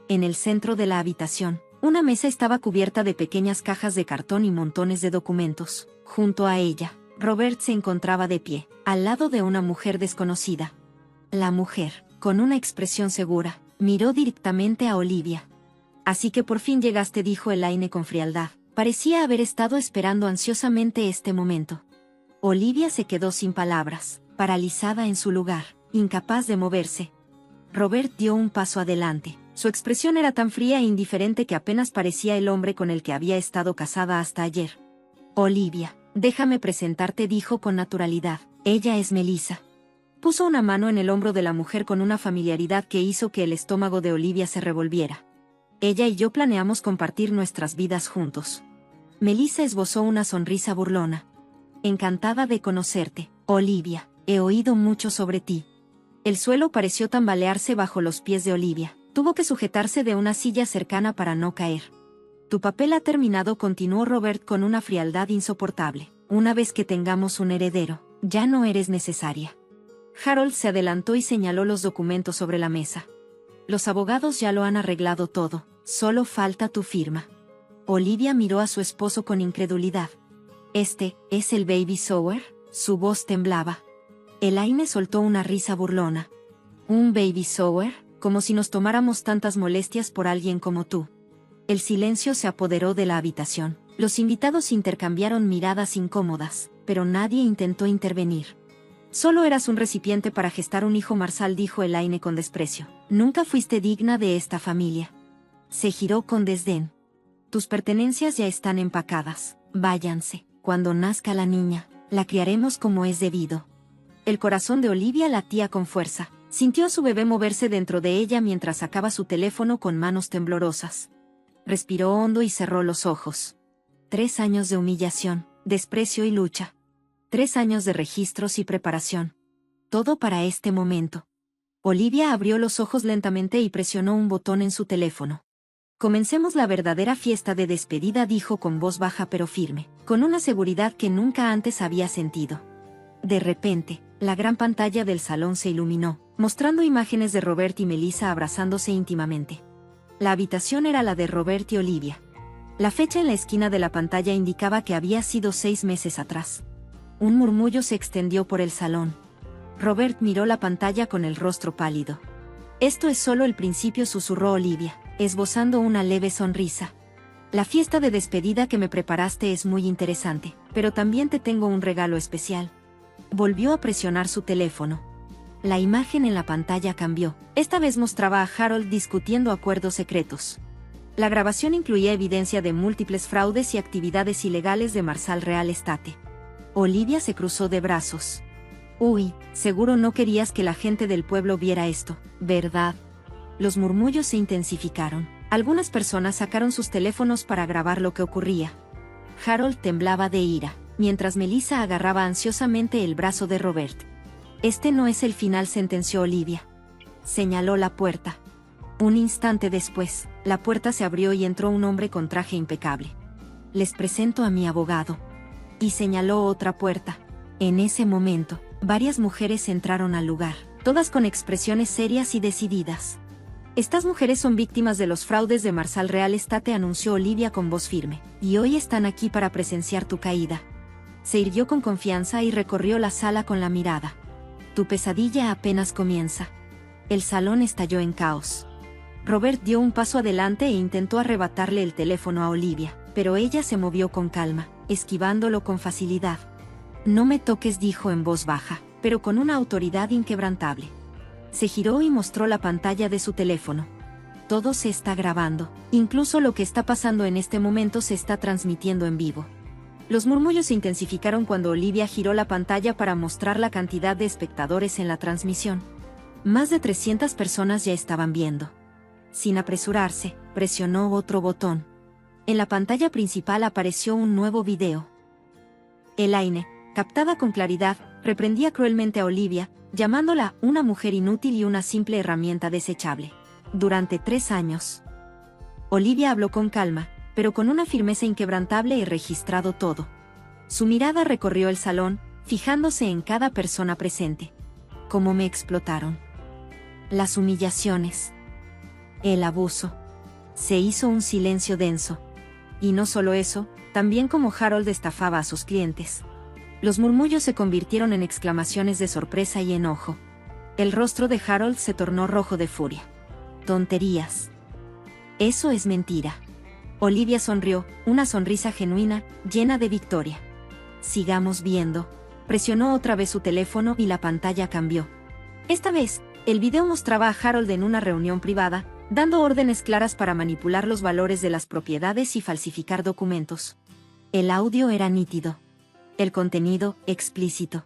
En el centro de la habitación, una mesa estaba cubierta de pequeñas cajas de cartón y montones de documentos. Junto a ella, Robert se encontraba de pie, al lado de una mujer desconocida. La mujer, con una expresión segura, miró directamente a Olivia. Así que por fin llegaste, dijo Elaine con frialdad. Parecía haber estado esperando ansiosamente este momento. Olivia se quedó sin palabras, paralizada en su lugar, incapaz de moverse. Robert dio un paso adelante. Su expresión era tan fría e indiferente que apenas parecía el hombre con el que había estado casada hasta ayer. Olivia, déjame presentarte, dijo con naturalidad. Ella es Melissa. Puso una mano en el hombro de la mujer con una familiaridad que hizo que el estómago de Olivia se revolviera. Ella y yo planeamos compartir nuestras vidas juntos. Melissa esbozó una sonrisa burlona. Encantada de conocerte, Olivia. He oído mucho sobre ti. El suelo pareció tambalearse bajo los pies de Olivia. Tuvo que sujetarse de una silla cercana para no caer. Tu papel ha terminado, continuó Robert con una frialdad insoportable. Una vez que tengamos un heredero, ya no eres necesaria. Harold se adelantó y señaló los documentos sobre la mesa. Los abogados ya lo han arreglado todo, solo falta tu firma. Olivia miró a su esposo con incredulidad. ¿Este es el baby shower? Su voz temblaba. Elaine soltó una risa burlona. ¿Un baby shower? Como si nos tomáramos tantas molestias por alguien como tú. El silencio se apoderó de la habitación. Los invitados intercambiaron miradas incómodas, pero nadie intentó intervenir. Solo eras un recipiente para gestar un hijo, Marshall, dijo Elaine con desprecio. Nunca fuiste digna de esta familia. Se giró con desdén. Tus pertenencias ya están empacadas. Váyanse. Cuando nazca la niña, la criaremos como es debido. El corazón de Olivia latía con fuerza. Sintió a su bebé moverse dentro de ella mientras sacaba su teléfono con manos temblorosas. Respiró hondo y cerró los ojos. 3 años de humillación, desprecio y lucha. 3 años de registros y preparación. Todo para este momento. Olivia abrió los ojos lentamente y presionó un botón en su teléfono. Comencemos la verdadera fiesta de despedida, dijo con voz baja pero firme, con una seguridad que nunca antes había sentido. De repente, la gran pantalla del salón se iluminó, mostrando imágenes de Robert y Melissa abrazándose íntimamente. La habitación era la de Robert y Olivia. La fecha en la esquina de la pantalla indicaba que había sido 6 meses atrás. Un murmullo se extendió por el salón. Robert miró la pantalla con el rostro pálido. «Esto es solo el principio», susurró Olivia, esbozando una leve sonrisa. «La fiesta de despedida que me preparaste es muy interesante, pero también te tengo un regalo especial». Volvió a presionar su teléfono. La imagen en la pantalla cambió. Esta vez mostraba a Harold discutiendo acuerdos secretos. La grabación incluía evidencia de múltiples fraudes y actividades ilegales de Marshall Real Estate. Olivia se cruzó de brazos. «Uy, seguro no querías que la gente del pueblo viera esto, ¿verdad?». Los murmullos se intensificaron. Algunas personas sacaron sus teléfonos para grabar lo que ocurría. Harold temblaba de ira, mientras Melissa agarraba ansiosamente el brazo de Robert. «Este no es el final», sentenció Olivia. Señaló la puerta. Un instante después, la puerta se abrió y entró un hombre con traje impecable. «Les presento a mi abogado». Y señaló otra puerta. En ese momento, varias mujeres entraron al lugar, todas con expresiones serias y decididas. «Estas mujeres son víctimas de los fraudes de Marshall Real Estate», anunció Olivia con voz firme, «y hoy están aquí para presenciar tu caída». Se irguió con confianza y recorrió la sala con la mirada. «Tu pesadilla apenas comienza». El salón estalló en caos. Robert dio un paso adelante e intentó arrebatarle el teléfono a Olivia, pero ella se movió con calma, esquivándolo con facilidad. «No me toques», dijo en voz baja, pero con una autoridad inquebrantable. Se giró y mostró la pantalla de su teléfono. «Todo se está grabando, incluso lo que está pasando en este momento se está transmitiendo en vivo». Los murmullos se intensificaron cuando Olivia giró la pantalla para mostrar la cantidad de espectadores en la transmisión. Más de 300 personas ya estaban viendo. Sin apresurarse, presionó otro botón. En la pantalla principal apareció un nuevo video. Elaine, captada con claridad, reprendía cruelmente a Olivia, llamándola una mujer inútil y una simple herramienta desechable. Durante 3 años. Olivia habló con calma, pero con una firmeza inquebrantable y registrado todo. Su mirada recorrió el salón, fijándose en cada persona presente. Cómo me explotaron. Las humillaciones. El abuso. Se hizo un silencio denso. Y no solo eso, también cómo Harold estafaba a sus clientes. Los murmullos se convirtieron en exclamaciones de sorpresa y enojo. El rostro de Harold se tornó rojo de furia. «Tonterías. Eso es mentira». Olivia sonrió, una sonrisa genuina, llena de victoria. «Sigamos viendo». Presionó otra vez su teléfono y la pantalla cambió. Esta vez, el video mostraba a Harold en una reunión privada, dando órdenes claras para manipular los valores de las propiedades y falsificar documentos. El audio era nítido. El contenido, explícito.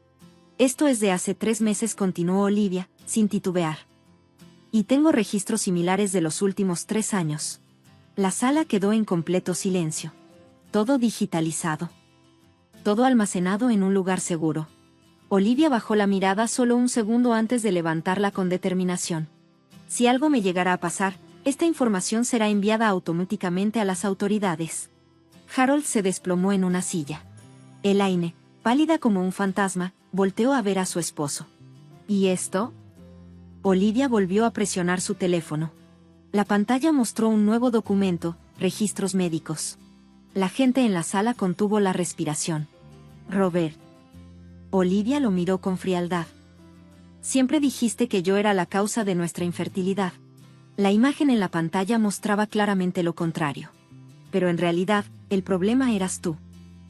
«Esto es de hace 3 meses», continuó Olivia, sin titubear. «Y tengo registros similares de los últimos 3 años». La sala quedó en completo silencio. Todo digitalizado. Todo almacenado en un lugar seguro. Olivia bajó la mirada solo un segundo antes de levantarla con determinación. «Si algo me llegara a pasar, esta información será enviada automáticamente a las autoridades». Harold se desplomó en una silla. Elaine, pálida como un fantasma, volteó a ver a su esposo. «¿Y esto?». Olivia volvió a presionar su teléfono. La pantalla mostró un nuevo documento, registros médicos. La gente en la sala contuvo la respiración. «Robert». Olivia lo miró con frialdad. «Siempre dijiste que yo era la causa de nuestra infertilidad». La imagen en la pantalla mostraba claramente lo contrario. «Pero en realidad, el problema eras tú».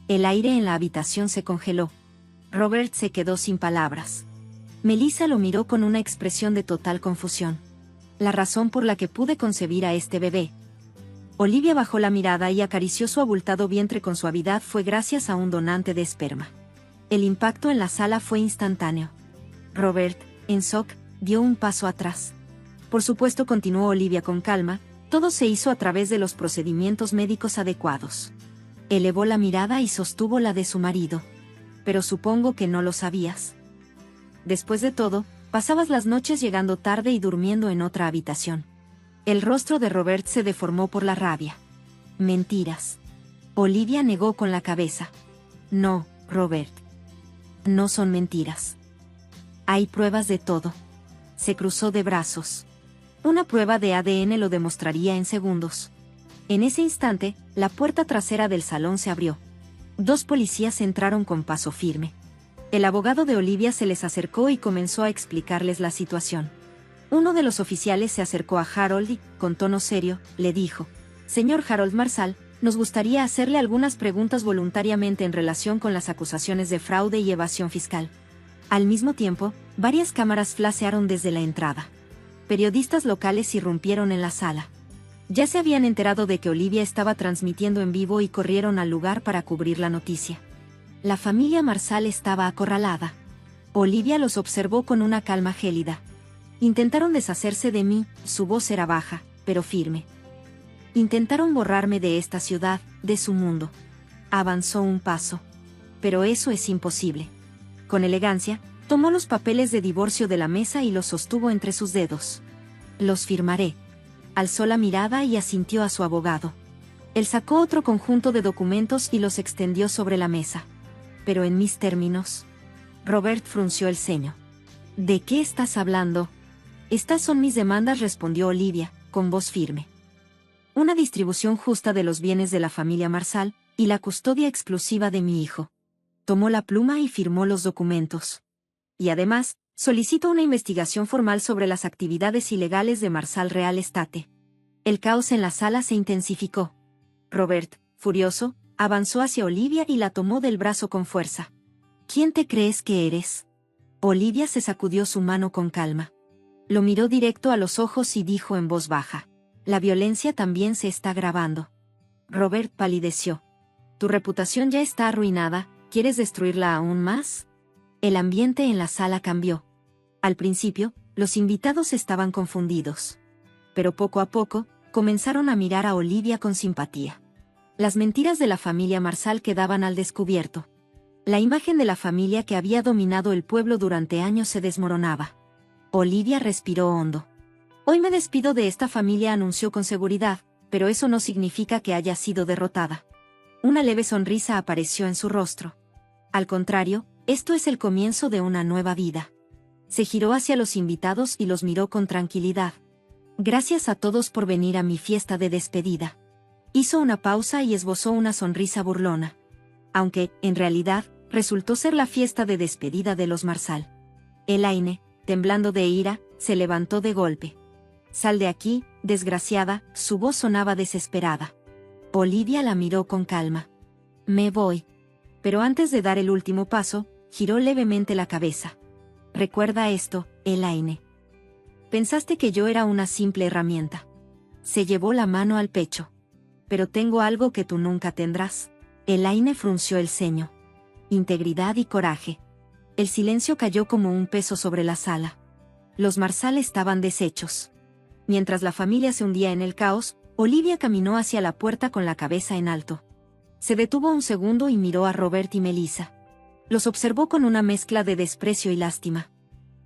El aire en la habitación se congeló. Robert se quedó sin palabras. Melissa lo miró con una expresión de total confusión. «La razón por la que pude concebir a este bebé». Olivia bajó la mirada y acarició su abultado vientre con suavidad. «Fue gracias a un donante de esperma». El impacto en la sala fue instantáneo. Robert, en shock, dio un paso atrás. «Por supuesto», continuó Olivia con calma, «todo se hizo a través de los procedimientos médicos adecuados». Elevó la mirada y sostuvo la de su marido. «Pero supongo que no lo sabías. Después de todo, pasabas las noches llegando tarde y durmiendo en otra habitación». El rostro de Robert se deformó por la rabia. Mentiras. Olivia negó con la cabeza. No, Robert. No son mentiras. Hay pruebas de todo. Se cruzó de brazos. Una prueba de ADN lo demostraría en segundos. En ese instante, la puerta trasera del salón se abrió. 2 policías entraron con paso firme. El abogado de Olivia se les acercó y comenzó a explicarles la situación. Uno de los oficiales se acercó a Harold y, con tono serio, le dijo: «Señor Harold Marsal, nos gustaría hacerle algunas preguntas voluntariamente en relación con las acusaciones de fraude y evasión fiscal». Al mismo tiempo, varias cámaras flashearon desde la entrada. Periodistas locales irrumpieron en la sala. Ya se habían enterado de que Olivia estaba transmitiendo en vivo y corrieron al lugar para cubrir la noticia. La familia Marsal estaba acorralada. Olivia los observó con una calma gélida. Intentaron deshacerse de mí, su voz era baja, pero firme. Intentaron borrarme de esta ciudad, de su mundo. Avanzó un paso. Pero eso es imposible. Con elegancia, tomó los papeles de divorcio de la mesa y los sostuvo entre sus dedos. «Los firmaré». Alzó la mirada y asintió a su abogado. Él sacó otro conjunto de documentos y los extendió sobre la mesa. «Pero en mis términos». Robert frunció el ceño. «¿De qué estás hablando?» «Estas son mis demandas», respondió Olivia, con voz firme. «Una distribución justa de los bienes de la familia Marsal, y la custodia exclusiva de mi hijo». Tomó la pluma y firmó los documentos. «Y además, solicito una investigación formal sobre las actividades ilegales de Marsal Real Estate». El caos en la sala se intensificó. Robert, furioso, avanzó hacia Olivia y la tomó del brazo con fuerza. «¿Quién te crees que eres?» Olivia se sacudió su mano con calma. Lo miró directo a los ojos y dijo en voz baja: «La violencia también se está agravando». Robert palideció. «Tu reputación ya está arruinada, ¿quieres destruirla aún más?» El ambiente en la sala cambió. Al principio, los invitados estaban confundidos. Pero poco a poco, comenzaron a mirar a Olivia con simpatía. Las mentiras de la familia Marsal quedaban al descubierto. La imagen de la familia que había dominado el pueblo durante años se desmoronaba. Olivia respiró hondo. «Hoy me despido de esta familia», anunció con seguridad, «pero eso no significa que haya sido derrotada». Una leve sonrisa apareció en su rostro. «Al contrario, esto es el comienzo de una nueva vida». Se giró hacia los invitados y los miró con tranquilidad. «Gracias a todos por venir a mi fiesta de despedida». Hizo una pausa y esbozó una sonrisa burlona. Aunque, en realidad, resultó ser la fiesta de despedida de los Marsal. Elaine, temblando de ira, se levantó de golpe. «Sal de aquí, desgraciada», su voz sonaba desesperada. Olivia la miró con calma. «Me voy». Pero antes de dar el último paso, giró levemente la cabeza. «Recuerda esto, Elaine. Pensaste que yo era una simple herramienta». Se llevó la mano al pecho. «Pero tengo algo que tú nunca tendrás». Elaine frunció el ceño. «Integridad y coraje». El silencio cayó como un peso sobre la sala. Los Marsal estaban deshechos. Mientras la familia se hundía en el caos, Olivia caminó hacia la puerta con la cabeza en alto. Se detuvo un segundo y miró a Robert y Melissa. Los observó con una mezcla de desprecio y lástima.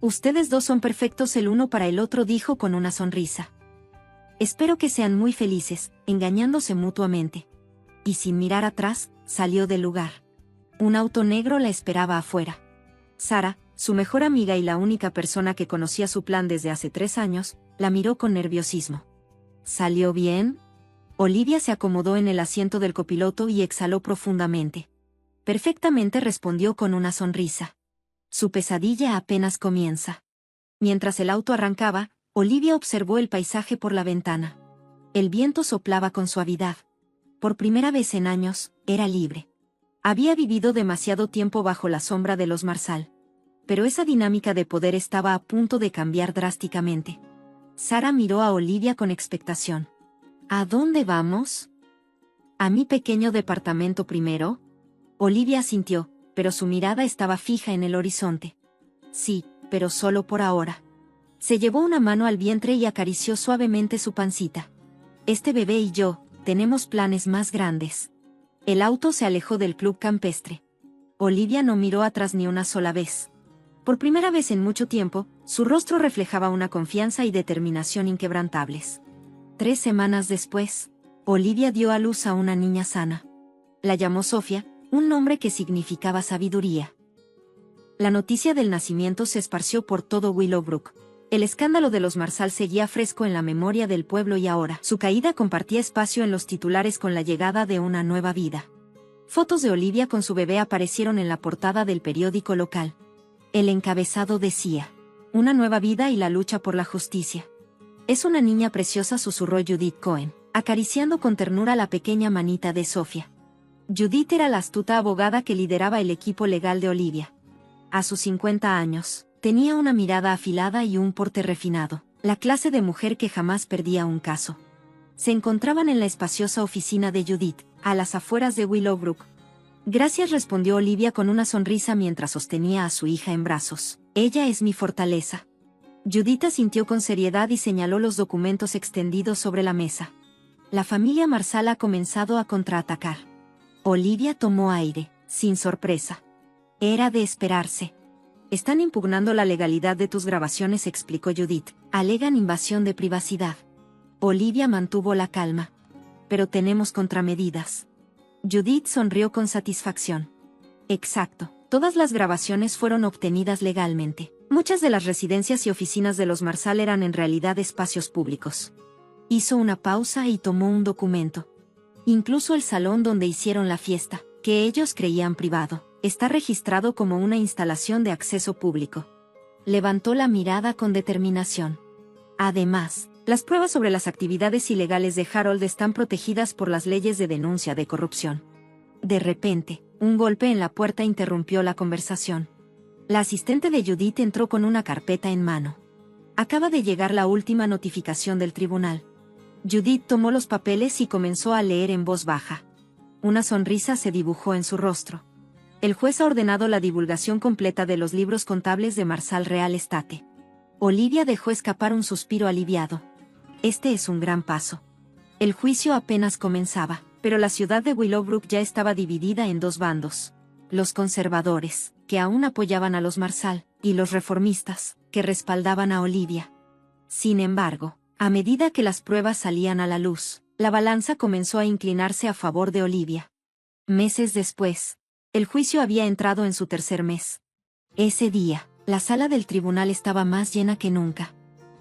«Ustedes dos son perfectos el uno para el otro», dijo con una sonrisa. «Espero que sean muy felices, engañándose mutuamente». Y sin mirar atrás, salió del lugar. Un auto negro la esperaba afuera. Sara, su mejor amiga y la única persona que conocía su plan desde hace 3 años, la miró con nerviosismo. «¿Salió bien?» Olivia se acomodó en el asiento del copiloto y exhaló profundamente. «Perfectamente», respondió con una sonrisa. Su pesadilla apenas comienza. Mientras el auto arrancaba, Olivia observó el paisaje por la ventana. El viento soplaba con suavidad. Por primera vez en años, era libre. Había vivido demasiado tiempo bajo la sombra de los Marsal. Pero esa dinámica de poder estaba a punto de cambiar drásticamente. Sara miró a Olivia con expectación. «¿A dónde vamos?» «A mi pequeño departamento primero». Olivia asintió, pero su mirada estaba fija en el horizonte. «Sí, pero solo por ahora». Se llevó una mano al vientre y acarició suavemente su pancita. «Este bebé y yo, tenemos planes más grandes». El auto se alejó del club campestre. Olivia no miró atrás ni una sola vez. Por primera vez en mucho tiempo, su rostro reflejaba una confianza y determinación inquebrantables. 3 semanas después, Olivia dio a luz a una niña sana. La llamó Sofía, un nombre que significaba sabiduría. La noticia del nacimiento se esparció por todo Willowbrook. El escándalo de los Marshall seguía fresco en la memoria del pueblo y ahora su caída compartía espacio en los titulares con la llegada de una nueva vida. Fotos de Olivia con su bebé aparecieron en la portada del periódico local. El encabezado decía: una nueva vida y la lucha por la justicia. Es una niña preciosa, susurró Judith Cohen, acariciando con ternura la pequeña manita de Sofía. Judith era la astuta abogada que lideraba el equipo legal de Olivia. A sus 50 años, tenía una mirada afilada y un porte refinado, la clase de mujer que jamás perdía un caso. Se encontraban en la espaciosa oficina de Judith, a las afueras de Willowbrook. Gracias, respondió Olivia con una sonrisa mientras sostenía a su hija en brazos. Ella es mi fortaleza. Judith asintió con seriedad y señaló los documentos extendidos sobre la mesa. La familia Marshall ha comenzado a contraatacar. Olivia tomó aire, sin sorpresa. Era de esperarse. Están impugnando la legalidad de tus grabaciones, explicó Judith. Alegan invasión de privacidad. Olivia mantuvo la calma. Pero tenemos contramedidas. Judith sonrió con satisfacción. Exacto. Todas las grabaciones fueron obtenidas legalmente. Muchas de las residencias y oficinas de los Marshall eran en realidad espacios públicos. Hizo una pausa y tomó un documento. Incluso el salón donde hicieron la fiesta, que ellos creían privado, está registrado como una instalación de acceso público. Levantó la mirada con determinación. Además, las pruebas sobre las actividades ilegales de Harold están protegidas por las leyes de denuncia de corrupción. De repente, un golpe en la puerta interrumpió la conversación. La asistente de Judith entró con una carpeta en mano. Acaba de llegar la última notificación del tribunal. Judith tomó los papeles y comenzó a leer en voz baja. Una sonrisa se dibujó en su rostro. El juez ha ordenado la divulgación completa de los libros contables de Marshall Real Estate. Olivia dejó escapar un suspiro aliviado. Este es un gran paso. El juicio apenas comenzaba, pero la ciudad de Willowbrook ya estaba dividida en dos bandos. Los conservadores, que aún apoyaban a los Marshall, y los reformistas, que respaldaban a Olivia. Sin embargo, a medida que las pruebas salían a la luz, la balanza comenzó a inclinarse a favor de Olivia. Meses después, el juicio había entrado en su tercer mes. Ese día, la sala del tribunal estaba más llena que nunca.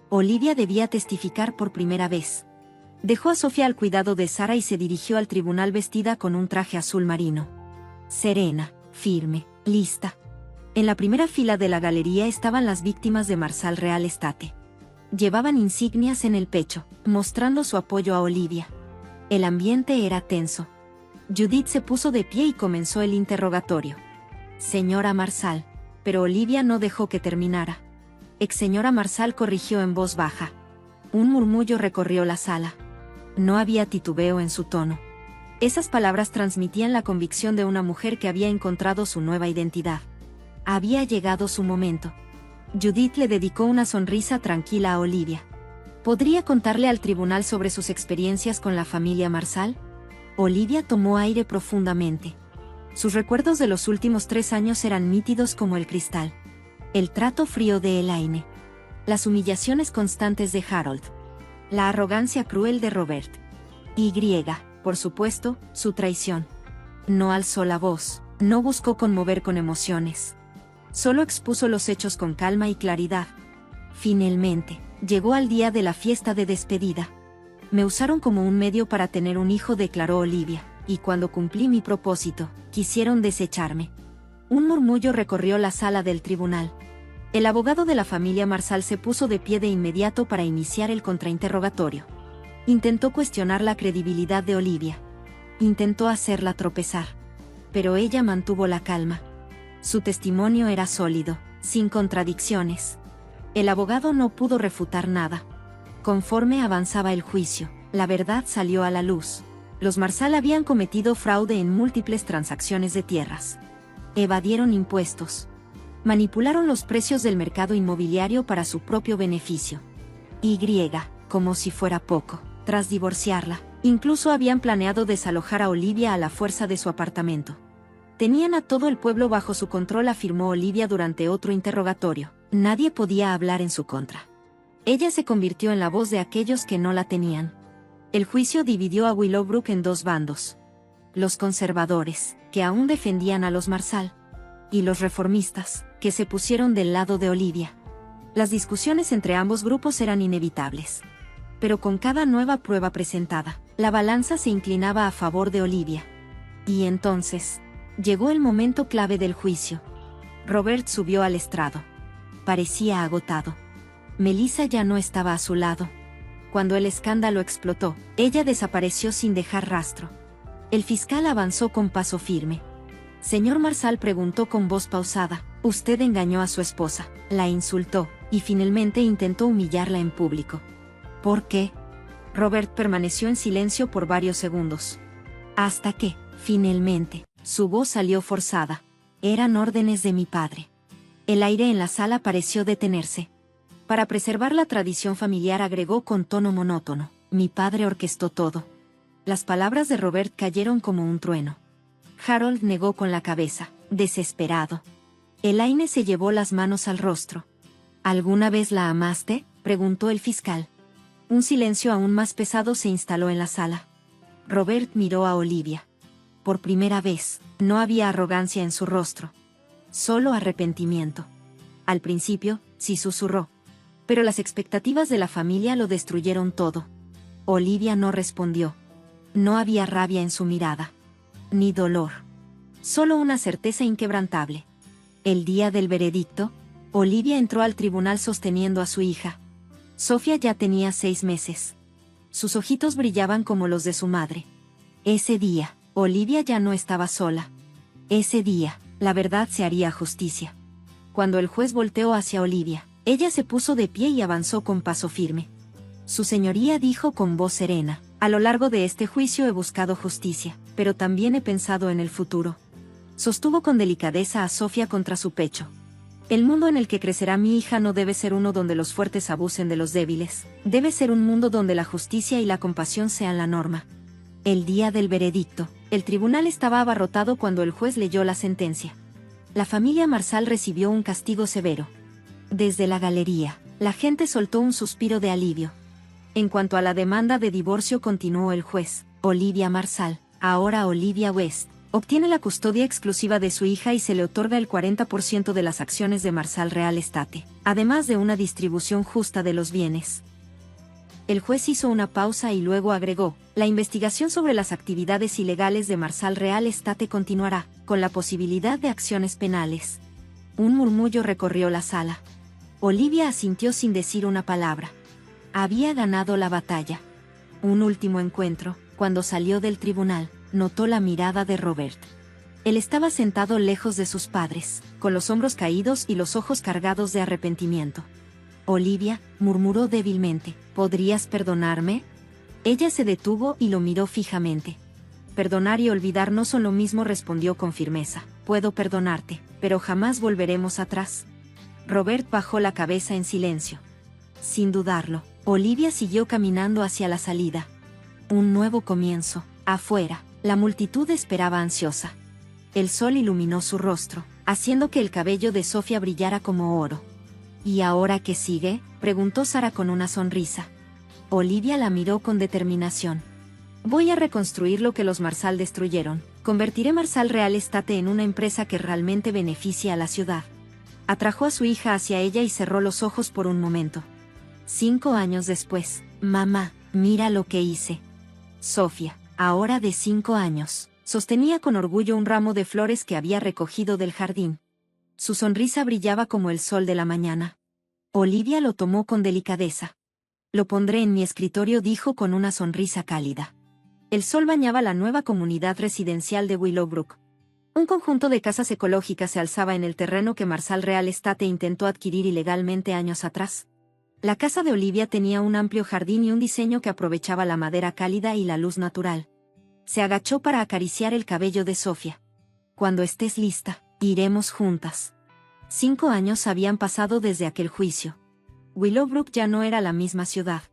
Olivia debía testificar por primera vez. Dejó a Sofía al cuidado de Sara y se dirigió al tribunal vestida con un traje azul marino. Serena, firme, lista. En la primera fila de la galería estaban las víctimas de Marshall Real Estate. Llevaban insignias en el pecho, mostrando su apoyo a Olivia. El ambiente era tenso. Judith se puso de pie y comenzó el interrogatorio. Señora Marshall, pero Olivia no dejó que terminara. Señora Marshall, corrigió en voz baja. Un murmullo recorrió la sala. No había titubeo en su tono. Esas palabras transmitían la convicción de una mujer que había encontrado su nueva identidad. Había llegado su momento. Judith le dedicó una sonrisa tranquila a Olivia. ¿Podría contarle al tribunal sobre sus experiencias con la familia Marshall? Olivia tomó aire profundamente. Sus recuerdos de los últimos 3 años eran nítidos como el cristal. El trato frío de Elaine. Las humillaciones constantes de Harold. La arrogancia cruel de Robert. Y, por supuesto, su traición. No alzó la voz, no buscó conmover con emociones. Solo expuso los hechos con calma y claridad. Finalmente, llegó al día de la fiesta de despedida. Me usaron como un medio para tener un hijo, declaró Olivia, y cuando cumplí mi propósito, quisieron desecharme. Un murmullo recorrió la sala del tribunal. El abogado de la familia Marshall se puso de pie de inmediato para iniciar el contrainterrogatorio. Intentó cuestionar la credibilidad de Olivia. Intentó hacerla tropezar. Pero ella mantuvo la calma. Su testimonio era sólido, sin contradicciones. El abogado no pudo refutar nada. Conforme avanzaba el juicio, la verdad salió a la luz. Los Marshall habían cometido fraude en múltiples transacciones de tierras. Evadieron impuestos. Manipularon los precios del mercado inmobiliario para su propio beneficio. Y, como si fuera poco, tras divorciarla, incluso habían planeado desalojar a Olivia a la fuerza de su apartamento. Tenían a todo el pueblo bajo su control, afirmó Olivia durante otro interrogatorio. Nadie podía hablar en su contra. Ella se convirtió en la voz de aquellos que no la tenían. El juicio dividió a Willowbrook en dos bandos. Los conservadores, que aún defendían a los Marshall, y los reformistas, que se pusieron del lado de Olivia. Las discusiones entre ambos grupos eran inevitables. Pero con cada nueva prueba presentada, la balanza se inclinaba a favor de Olivia. Y entonces, llegó el momento clave del juicio. Robert subió al estrado. Parecía agotado. Melissa ya no estaba a su lado. Cuando el escándalo explotó, ella desapareció sin dejar rastro. El fiscal avanzó con paso firme. Señor Marshall, preguntó con voz pausada, usted engañó a su esposa, la insultó, y finalmente intentó humillarla en público. ¿Por qué? Robert permaneció en silencio por varios segundos. Hasta que, finalmente, su voz salió forzada. Eran órdenes de mi padre. El aire en la sala pareció detenerse. Para preservar la tradición familiar agregó con tono monótono, mi padre orquestó todo. Las palabras de Robert cayeron como un trueno. Harold negó con la cabeza, desesperado. Elaine se llevó las manos al rostro. ¿Alguna vez la amaste?, preguntó el fiscal. Un silencio aún más pesado se instaló en la sala. Robert miró a Olivia. Por primera vez, no había arrogancia en su rostro. Solo arrepentimiento. Al principio, sí susurró. Pero las expectativas de la familia lo destruyeron todo. Olivia no respondió. No había rabia en su mirada. Ni dolor. Solo una certeza inquebrantable. El día del veredicto, Olivia entró al tribunal sosteniendo a su hija. Sofía ya tenía 6 meses. Sus ojitos brillaban como los de su madre. Ese día, Olivia ya no estaba sola. Ese día, la verdad se haría justicia. Cuando el juez volteó hacia Olivia, ella se puso de pie y avanzó con paso firme. Su señoría dijo con voz serena, a lo largo de este juicio he buscado justicia, pero también he pensado en el futuro. Sostuvo con delicadeza a Sofía contra su pecho. El mundo en el que crecerá mi hija no debe ser uno donde los fuertes abusen de los débiles, debe ser un mundo donde la justicia y la compasión sean la norma. El día del veredicto, el tribunal estaba abarrotado cuando el juez leyó la sentencia. La familia Marshall recibió un castigo severo. Desde la galería, la gente soltó un suspiro de alivio. En cuanto a la demanda de divorcio, continuó el juez, Olivia Marshall, ahora Olivia West, obtiene la custodia exclusiva de su hija y se le otorga el 40% de las acciones de Marshall Real Estate, además de una distribución justa de los bienes. El juez hizo una pausa y luego agregó, la investigación sobre las actividades ilegales de Marshall Real Estate continuará, con la posibilidad de acciones penales. Un murmullo recorrió la sala. Olivia asintió sin decir una palabra. Había ganado la batalla. Un último encuentro, cuando salió del tribunal, notó la mirada de Robert. Él estaba sentado lejos de sus padres, con los hombros caídos y los ojos cargados de arrepentimiento. Olivia, murmuró débilmente, ¿podrías perdonarme? Ella se detuvo y lo miró fijamente. Perdonar y olvidar no son lo mismo, respondió con firmeza. Puedo perdonarte, pero jamás volveremos atrás. Robert bajó la cabeza en silencio. Sin dudarlo, Olivia siguió caminando hacia la salida. Un nuevo comienzo. Afuera, la multitud esperaba ansiosa. El sol iluminó su rostro, haciendo que el cabello de Sofía brillara como oro. ¿Y ahora qué sigue?, preguntó Sara con una sonrisa. Olivia la miró con determinación. Voy a reconstruir lo que los Marshall destruyeron. Convertiré Marshall Real Estate en una empresa que realmente beneficie a la ciudad. Atrajo a su hija hacia ella y cerró los ojos por un momento. 5 años después, mamá, mira lo que hice. Sofía, ahora de 5 años, sostenía con orgullo un ramo de flores que había recogido del jardín. Su sonrisa brillaba como el sol de la mañana. Olivia lo tomó con delicadeza. Lo pondré en mi escritorio, dijo con una sonrisa cálida. El sol bañaba la nueva comunidad residencial de Willowbrook. Un conjunto de casas ecológicas se alzaba en el terreno que Marshall Real Estate intentó adquirir ilegalmente años atrás. La casa de Olivia tenía un amplio jardín y un diseño que aprovechaba la madera cálida y la luz natural. Se agachó para acariciar el cabello de Sofía. Cuando estés lista, iremos juntas. 5 años habían pasado desde aquel juicio. Willowbrook ya no era la misma ciudad.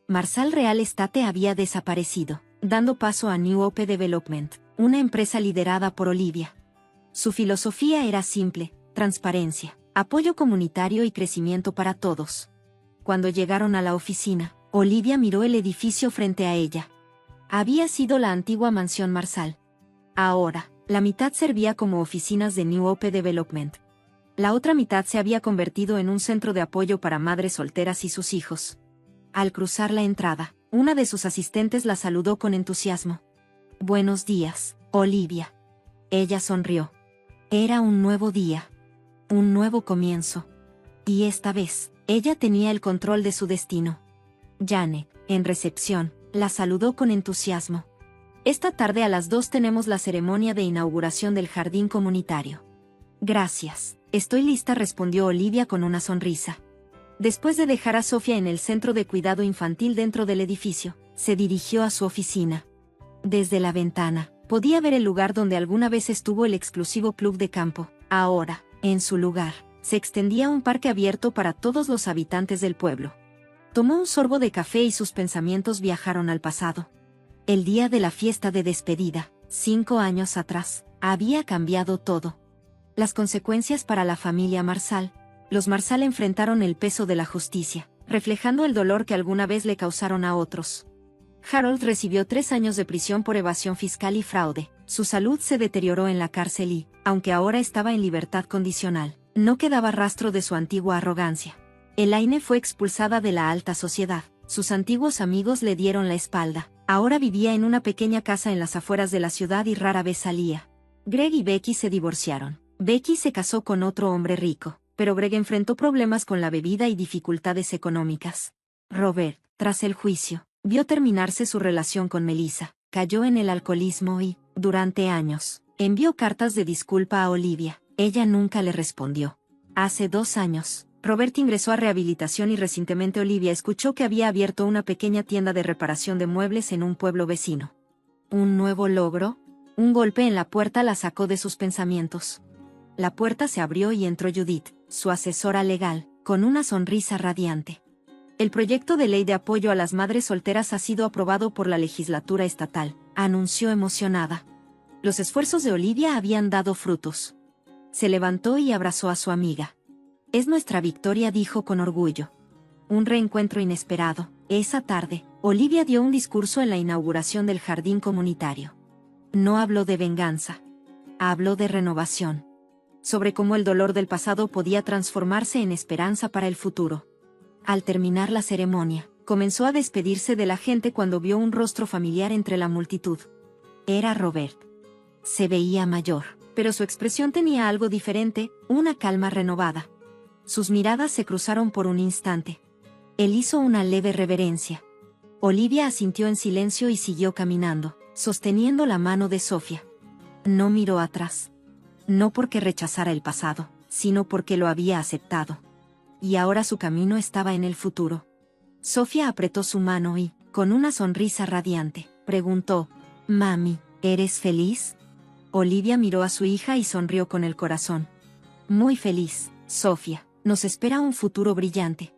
Marshall Real Estate había desaparecido, dando paso a New Hope Development, una empresa liderada por Olivia. Su filosofía era simple: transparencia, apoyo comunitario y crecimiento para todos. Cuando llegaron a la oficina, Olivia miró el edificio frente a ella. Había sido la antigua mansión Marsal. Ahora, la mitad servía como oficinas de New Hope Development. La otra mitad se había convertido en un centro de apoyo para madres solteras y sus hijos. Al cruzar la entrada, una de sus asistentes la saludó con entusiasmo. «Buenos días, Olivia». Ella sonrió. Era un nuevo día. Un nuevo comienzo. Y esta vez, ella tenía el control de su destino. Janet, en recepción, la saludó con entusiasmo. «Esta tarde a las 2 tenemos la ceremonia de inauguración del jardín comunitario». «Gracias, estoy lista», respondió Olivia con una sonrisa. Después de dejar a Sofía en el centro de cuidado infantil dentro del edificio, se dirigió a su oficina. Desde la ventana, podía ver el lugar donde alguna vez estuvo el exclusivo club de campo. Ahora, en su lugar, se extendía un parque abierto para todos los habitantes del pueblo. Tomó un sorbo de café y sus pensamientos viajaron al pasado. El día de la fiesta de despedida, 5 años atrás, había cambiado todo. Las consecuencias para la familia Marsal. Los Marsal enfrentaron el peso de la justicia, reflejando el dolor que alguna vez le causaron a otros. Harold recibió 3 años de prisión por evasión fiscal y fraude. Su salud se deterioró en la cárcel y, aunque ahora estaba en libertad condicional, no quedaba rastro de su antigua arrogancia. Elaine fue expulsada de la alta sociedad. Sus antiguos amigos le dieron la espalda. Ahora vivía en una pequeña casa en las afueras de la ciudad y rara vez salía. Greg y Becky se divorciaron. Becky se casó con otro hombre rico, pero Greg enfrentó problemas con la bebida y dificultades económicas. Robert, tras el juicio, vio terminarse su relación con Melissa, cayó en el alcoholismo y, durante años, envió cartas de disculpa a Olivia. Ella nunca le respondió. Hace 2 años, Robert ingresó a rehabilitación y recientemente Olivia escuchó que había abierto una pequeña tienda de reparación de muebles en un pueblo vecino. ¿Un nuevo logro? Un golpe en la puerta la sacó de sus pensamientos. La puerta se abrió y entró Judith, su asesora legal, con una sonrisa radiante. El proyecto de ley de apoyo a las madres solteras ha sido aprobado por la legislatura estatal, anunció emocionada. Los esfuerzos de Olivia habían dado frutos. Se levantó y abrazó a su amiga. «Es nuestra victoria», dijo con orgullo. Un reencuentro inesperado. Esa tarde, Olivia dio un discurso en la inauguración del jardín comunitario. No habló de venganza. Habló de renovación. Sobre cómo el dolor del pasado podía transformarse en esperanza para el futuro. Al terminar la ceremonia, comenzó a despedirse de la gente cuando vio un rostro familiar entre la multitud. Era Robert. Se veía mayor, pero su expresión tenía algo diferente, una calma renovada. Sus miradas se cruzaron por un instante. Él hizo una leve reverencia. Olivia asintió en silencio y siguió caminando, sosteniendo la mano de Sofía. No miró atrás. No porque rechazara el pasado, sino porque lo había aceptado. Y ahora su camino estaba en el futuro. Sofía apretó su mano y, con una sonrisa radiante, preguntó: «Mami, ¿eres feliz?» Olivia miró a su hija y sonrió con el corazón. «Muy feliz, Sofía. Nos espera un futuro brillante».